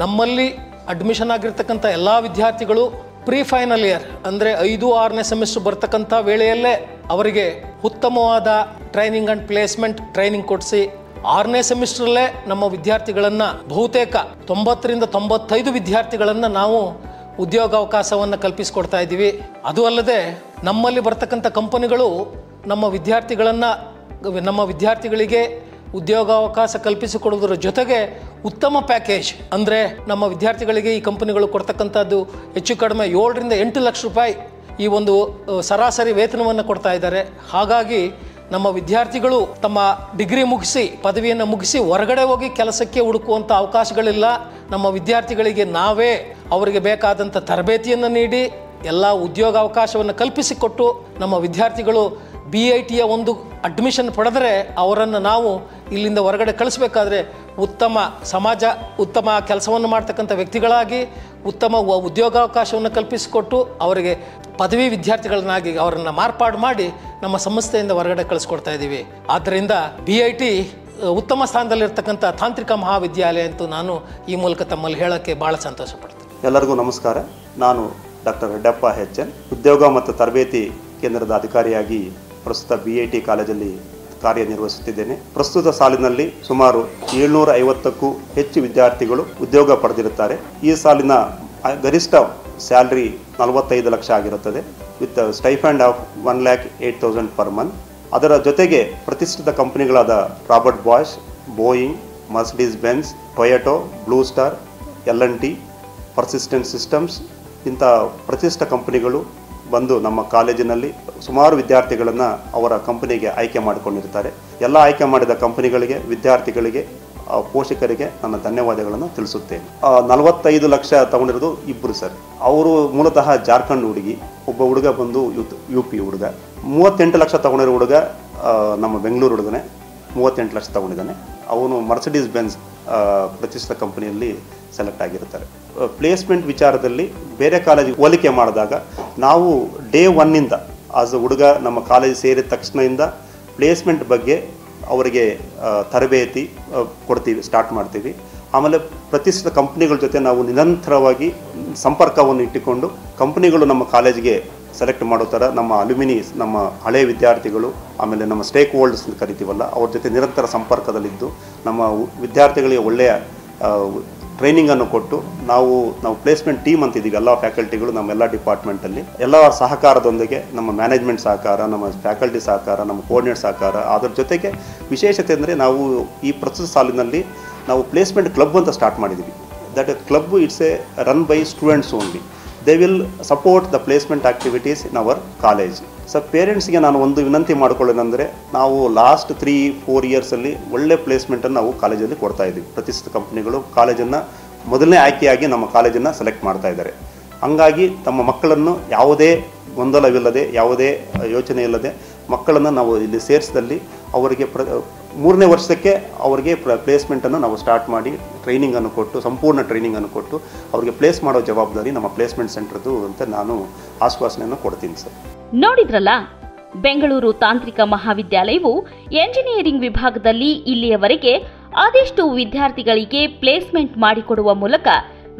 ನಮ್ಮಲ್ಲಿ ಅಡ್ಮಿಷನ್ ಆಗಿರ್ತಕ್ಕಂಥ ಎಲ್ಲ ವಿದ್ಯಾರ್ಥಿಗಳು ಪ್ರೀ ಫೈನಲ್ ಇಯರ್ ಅಂದರೆ 5-6ನೇ ಸೆಮಿಸ್ಟರ್ ಬರ್ತಕ್ಕಂಥ ವೇಳೆಯಲ್ಲೇ ಅವರಿಗೆ ಉತ್ತಮವಾದ ಟ್ರೈನಿಂಗ್ ಆ್ಯಂಡ್ ಪ್ಲೇಸ್ಮೆಂಟ್ ಟ್ರೈನಿಂಗ್ ಕೊಡಿಸಿ 6ನೇ ಸೆಮಿಸ್ಟ್ರಲ್ಲೇ ನಮ್ಮ ವಿದ್ಯಾರ್ಥಿಗಳನ್ನು ಬಹುತೇಕ 90ರಿಂದ 95 ವಿದ್ಯಾರ್ಥಿಗಳನ್ನು ನಾವು ಉದ್ಯೋಗಾವಕಾಶವನ್ನು ಕಲ್ಪಿಸಿಕೊಡ್ತಾ ಇದ್ದೀವಿ. ಅದು ಅಲ್ಲದೆ ನಮ್ಮಲ್ಲಿ ಬರ್ತಕ್ಕಂಥ ಕಂಪನಿಗಳು ನಮ್ಮ ವಿದ್ಯಾರ್ಥಿಗಳಿಗೆ ಉದ್ಯೋಗಾವಕಾಶ ಕಲ್ಪಿಸಿಕೊಡೋದ್ರ ಜೊತೆಗೆ ಉತ್ತಮ ಪ್ಯಾಕೇಜ್ ಅಂದರೆ ನಮ್ಮ ವಿದ್ಯಾರ್ಥಿಗಳಿಗೆ ಈ ಕಂಪನಿಗಳು ಕೊಡ್ತಕ್ಕಂಥದ್ದು ಹೆಚ್ಚು ಕಡಿಮೆ 7 ರಿಂದ 8 ಲಕ್ಷ ರೂಪಾಯಿ ಈ ಒಂದು ಸರಾಸರಿ ವೇತನವನ್ನು ಕೊಡ್ತಾ ಇದ್ದಾರೆ. ಹಾಗಾಗಿ ನಮ್ಮ ವಿದ್ಯಾರ್ಥಿಗಳು ತಮ್ಮ ಡಿಗ್ರಿ ಮುಗಿಸಿ ಪದವಿಯನ್ನು ಮುಗಿಸಿ ಹೊರಗಡೆ ಹೋಗಿ ಕೆಲಸಕ್ಕೆ ಹುಡುಕುವಂಥ ಅವಕಾಶಗಳಿಲ್ಲ. ನಮ್ಮ ವಿದ್ಯಾರ್ಥಿಗಳಿಗೆ ನಾವೇ ಅವರಿಗೆ ಬೇಕಾದಂಥ ತರಬೇತಿಯನ್ನು ನೀಡಿ ಎಲ್ಲ ಉದ್ಯೋಗಾವಕಾಶವನ್ನು ಕಲ್ಪಿಸಿಕೊಟ್ಟು ನಮ್ಮ ವಿದ್ಯಾರ್ಥಿಗಳು BITಯ ಒಂದು ಅಡ್ಮಿಷನ್ ಪಡೆದರೆ ಅವರನ್ನು ನಾವು ಇಲ್ಲಿಂದ ಹೊರಗಡೆ ಕಳಿಸ್ಬೇಕಾದ್ರೆ ಉತ್ತಮ ಸಮಾಜ ಉತ್ತಮ ಕೆಲಸವನ್ನು ಮಾಡ್ತಕ್ಕಂಥ ವ್ಯಕ್ತಿಗಳಾಗಿ ಉತ್ತಮ ಉದ್ಯೋಗಾವಕಾಶವನ್ನು ಕಲ್ಪಿಸಿಕೊಟ್ಟು ಅವರಿಗೆ ಪದವಿ ವಿದ್ಯಾರ್ಥಿಗಳನ್ನಾಗಿ ಅವರನ್ನು ಮಾರ್ಪಾಡು ಮಾಡಿ ನಮ್ಮ ಸಂಸ್ಥೆಯಿಂದ ಹೊರಗಡೆ ಕಳಿಸ್ಕೊಡ್ತಾ ಇದ್ದೀವಿ. ಆದ್ದರಿಂದ BIT ಉತ್ತಮ ಸ್ಥಾನದಲ್ಲಿರ್ತಕ್ಕಂಥ ತಾಂತ್ರಿಕ ಮಹಾವಿದ್ಯಾಲಯ ಅಂತೂ ನಾನು ಈ ಮೂಲಕ ತಮ್ಮಲ್ಲಿ ಹೇಳೋಕ್ಕೆ ಭಾಳ ಸಂತೋಷ ಪಡ್ತೀನಿ. ಎಲ್ಲರಿಗೂ ನಮಸ್ಕಾರ. ನಾನು ಡಾಕ್ಟರ್ ರೆಡ್ಡಪ್ಪ HN, ಉದ್ಯೋಗ ಮತ್ತು ತರಬೇತಿ ಕೇಂದ್ರದ ಅಧಿಕಾರಿಯಾಗಿ ಪ್ರಸ್ತುತ BIT ಕಾಲೇಜಲ್ಲಿ ಕಾರ್ಯನಿರ್ವಹಿಸುತ್ತಿದ್ದೇನೆ. ಪ್ರಸ್ತುತ ಸಾಲಿನಲ್ಲಿ ಸುಮಾರು 750ಕ್ಕೂ ಹೆಚ್ಚು ವಿದ್ಯಾರ್ಥಿಗಳು ಉದ್ಯೋಗ ಪಡೆದಿರುತ್ತಾರೆ. ಈ ಸಾಲಿನ ಗರಿಷ್ಠ ಸ್ಯಾಲ್ರಿ 45 ಲಕ್ಷ ಆಗಿರುತ್ತದೆ, with stipend of 1,08,000 per month. ಅದರ ಜೊತೆಗೆ ಪ್ರತಿಷ್ಠಿತ ಕಂಪನಿಗಳಾದ Robert Bosch, Boeing, Mercedes Benz, Toyota, Blue Star, L&T, Persistent Systems ಇಂಥ ಪ್ರತಿಷ್ಠಿತ ಕಂಪನಿಗಳು ಬಂದು ನಮ್ಮ ಕಾಲೇಜಿನಲ್ಲಿ ಸುಮಾರು ವಿದ್ಯಾರ್ಥಿಗಳನ್ನು ಅವರ ಕಂಪನಿಗೆ ಆಯ್ಕೆ ಮಾಡಿಕೊಂಡಿರ್ತಾರೆ. ಎಲ್ಲ ಆಯ್ಕೆ ಮಾಡಿದ ಕಂಪನಿಗಳಿಗೆ, ವಿದ್ಯಾರ್ಥಿಗಳಿಗೆ, ಪೋಷಕರಿಗೆ ನನ್ನ ಧನ್ಯವಾದಗಳನ್ನು ತಿಳಿಸುತ್ತೇನೆ. 45 ಲಕ್ಷ ತಗೊಂಡಿರೋದು ಇಬ್ಬರು ಸರ್. ಅವರು ಮೂಲತಃ ಜಾರ್ಖಂಡ್ ಹುಡುಗಿ, ಒಬ್ಬ ಹುಡುಗ ಬಂದು UP ಹುಡುಗ. 38 ಲಕ್ಷ ತಗೊಂಡಿರೋ ಹುಡುಗ ನಮ್ಮ ಬೆಂಗಳೂರು ಹುಡುಗನೇ 38 ಲಕ್ಷ ತಗೊಂಡಿದ್ದಾನೆ. ಅವನು ಮರ್ಸಿಡೀಸ್ ಬೆನ್ಸ್ ಪ್ರತಿಷ್ಠಿತ ಕಂಪನಿಯಲ್ಲಿ ಸೆಲೆಕ್ಟ್ ಆಗಿರ್ತಾರೆ. ಪ್ಲೇಸ್ಮೆಂಟ್ ವಿಚಾರದಲ್ಲಿ ಬೇರೆ ಕಾಲೇಜಿಗೆ ಹೋಲಿಕೆ ಮಾಡಿದಾಗ ನಾವು ಡೇ 1 ಆಸ್ ಅ ಹುಡುಗ ನಮ್ಮ ಕಾಲೇಜ್ ಸೇರಿದ ತಕ್ಷಣದಿಂದ ಪ್ಲೇಸ್ಮೆಂಟ್ ಬಗ್ಗೆ ಅವರಿಗೆ ತರಬೇತಿ ಕೊಡ್ತೀವಿ, ಸ್ಟಾರ್ಟ್ ಮಾಡ್ತೀವಿ. ಆಮೇಲೆ ಪ್ರತಿಷ್ಠಿತ ಕಂಪ್ನಿಗಳ ಜೊತೆ ನಾವು ನಿರಂತರವಾಗಿ ಸಂಪರ್ಕವನ್ನು ಇಟ್ಟುಕೊಂಡು ಕಂಪ್ನಿಗಳು ನಮ್ಮ ಕಾಲೇಜಿಗೆ ಸೆಲೆಕ್ಟ್ ಮಾಡೋ ಥರ ನಮ್ಮ ಅಲ್ಯುಮಿನೀಸ್, ನಮ್ಮ ಹಳೆಯ ವಿದ್ಯಾರ್ಥಿಗಳು, ಆಮೇಲೆ ನಮ್ಮ ಸ್ಟೇಕ್ ಹೋಲ್ಡರ್ಸ್ ಕರಿತೀವಲ್ಲ, ಅವ್ರ ಜೊತೆ ನಿರಂತರ ಸಂಪರ್ಕದಲ್ಲಿದ್ದು ನಮ್ಮ ವಿದ್ಯಾರ್ಥಿಗಳಿಗೆ ಒಳ್ಳೆಯ ಟ್ರೈನಿಂಗನ್ನು ಕೊಟ್ಟು ನಾವು ಪ್ಲೇಸ್ಮೆಂಟ್ ಟೀಮ್ ಅಂತಿದ್ದೀವಿ. ಎಲ್ಲ ಫ್ಯಾಕಲ್ಟಿಗಳು ನಮ್ಮೆಲ್ಲ ಡಿಪಾರ್ಟ್ಮೆಂಟಲ್ಲಿ ಎಲ್ಲ ಸಹಕಾರದೊಂದಿಗೆ ನಮ್ಮ ಮ್ಯಾನೇಜ್ಮೆಂಟ್ ಸಹಕಾರ, ನಮ್ಮ ಫ್ಯಾಕಲ್ಟಿ ಸಹಕಾರ, ನಮ್ಮ ಕೋಆರ್ಡಿನೇಟ್ ಸಹಕಾರ. ಅದರ ಜೊತೆಗೆ ವಿಶೇಷತೆ ಅಂದರೆ ನಾವು ಈ ಪ್ರಸ್ತುತ ಸಾಲಿನಲ್ಲಿ ನಾವು ಪ್ಲೇಸ್ಮೆಂಟ್ ಕ್ಲಬ್ ಅಂತ ಸ್ಟಾರ್ಟ್ ಮಾಡಿದ್ದೀವಿ. That club it's a run by students only. They will support the placement activities in our college. So ಪೇರೆಂಟ್ಸ್ಗೆ ನಾನು ಒಂದು ವಿನಂತಿ ಮಾಡಿಕೊಳ್ಳೋದಂದರೆ, ನಾವು ಲಾಸ್ಟ್ 3-4 ಇಯರ್ಸಲ್ಲಿ ಒಳ್ಳೆ ಪ್ಲೇಸ್ಮೆಂಟನ್ನು ನಾವು ಕಾಲೇಜಲ್ಲಿ ಕೊಡ್ತಾ ಇದ್ದೀವಿ. ಪ್ರತಿಷ್ಠಿತ ಕಂಪ್ನಿಗಳು ಕಾಲೇಜನ್ನು ಮೊದಲನೇ ಆಯ್ಕೆಯಾಗಿ ನಮ್ಮ ಕಾಲೇಜನ್ನು ಸೆಲೆಕ್ಟ್ ಮಾಡ್ತಾ ಇದ್ದಾರೆ. ಹಂಗಾಗಿ ತಮ್ಮ ಮಕ್ಕಳನ್ನು ಯಾವುದೇ ಗೊಂದಲವಿಲ್ಲದೆ, ಯಾವುದೇ ಯೋಚನೆ ಇಲ್ಲದೆ ಮಕ್ಕಳನ್ನು ನಾವು ಇಲ್ಲಿ ಸೇರಿಸಿದಲ್ಲಿ ಅವರಿಗೆ 3ನೇ ವರ್ಷಕ್ಕೆ ಅವರಿಗೆ ಪ್ಲೇಸ್ಮೆಂಟನ್ನು ನಾವು ಸ್ಟಾರ್ಟ್ ಮಾಡಿ ಟ್ರೈನಿಂಗನ್ನು ಕೊಟ್ಟು, ಸಂಪೂರ್ಣ ಟ್ರೈನಿಂಗನ್ನು ಕೊಟ್ಟು ಅವರಿಗೆ ಪ್ಲೇಸ್ ಮಾಡೋ ಜವಾಬ್ದಾರಿ ನಮ್ಮ ಪ್ಲೇಸ್ಮೆಂಟ್ ಸೆಂಟರ್ದು ಅಂತ ನಾನು ಆಶ್ವಾಸನೆಯನ್ನು ಕೊಡ್ತೀನಿ ಸರ್. ನೋಡಿದ್ರಲ್ಲ, ಬೆಂಗಳೂರು ತಾಂತ್ರಿಕ ಮಹಾವಿದ್ಯಾಲಯವು ಎಂಜಿನಿಯರಿಂಗ್ ವಿಭಾಗದಲ್ಲಿ ಇಲ್ಲಿಯವರೆಗೆ ಅದೆಷ್ಟು ವಿದ್ಯಾರ್ಥಿಗಳಿಗೆ ಪ್ಲೇಸ್ಮೆಂಟ್ ಮಾಡಿಕೊಡುವ ಮೂಲಕ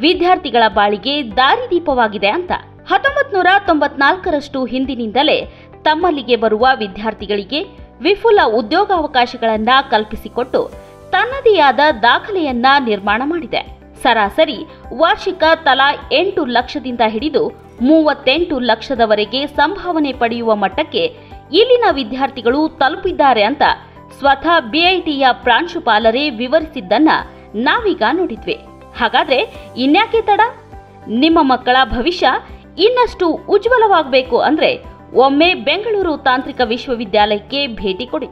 ವಿದ್ಯಾರ್ಥಿಗಳ ಬಾಳಿಗೆ ದಾರಿದೀಪವಾಗಿದೆ ಅಂತ. 1994ರಷ್ಟು ಹಿಂದಿನಿಂದಲೇ ತಮ್ಮಲ್ಲಿಗೆ ಬರುವ ವಿದ್ಯಾರ್ಥಿಗಳಿಗೆ ವಿಪುಲ ಉದ್ಯೋಗಾವಕಾಶಗಳನ್ನ ಕಲ್ಪಿಸಿಕೊಟ್ಟು ತನ್ನದೇ ಆದ ದಾಖಲೆಯನ್ನ ನಿರ್ಮಾಣ ಮಾಡಿದೆ. ಸರಾಸರಿ ವಾರ್ಷಿಕ ತಲಾ 8 ಲಕ್ಷದಿಂದ ಹಿಡಿದು 38 ಲಕ್ಷದವರೆಗೆ ಸಂಭಾವನೆ ಪಡೆಯುವ ಮಟ್ಟಕ್ಕೆ ಇಲ್ಲಿನ ವಿದ್ಯಾರ್ಥಿಗಳು ತಲುಪಿದ್ದಾರೆ ಅಂತ ಸ್ವತಃ BITಯ ಪ್ರಾಂಶುಪಾಲರೇ ವಿವರಿಸಿದ್ದನ್ನ ನಾವೀಗ ನೋಡಿದ್ವಿ. ಹಾಗಾದ್ರೆ ಇನ್ಯಾಕೆ ತಡ? ನಿಮ್ಮ ಮಕ್ಕಳ ಭವಿಷ್ಯ ಇನ್ನಷ್ಟು ಉಜ್ವಲವಾಗಬೇಕು ಅಂದ್ರೆ ಒಮ್ಮೆ ಬೆಂಗಳೂರು ತಾಂತ್ರಿಕ ವಿಶ್ವವಿದ್ಯಾಲಯಕ್ಕೆ ಭೇಟಿ ಕೊಡಿ.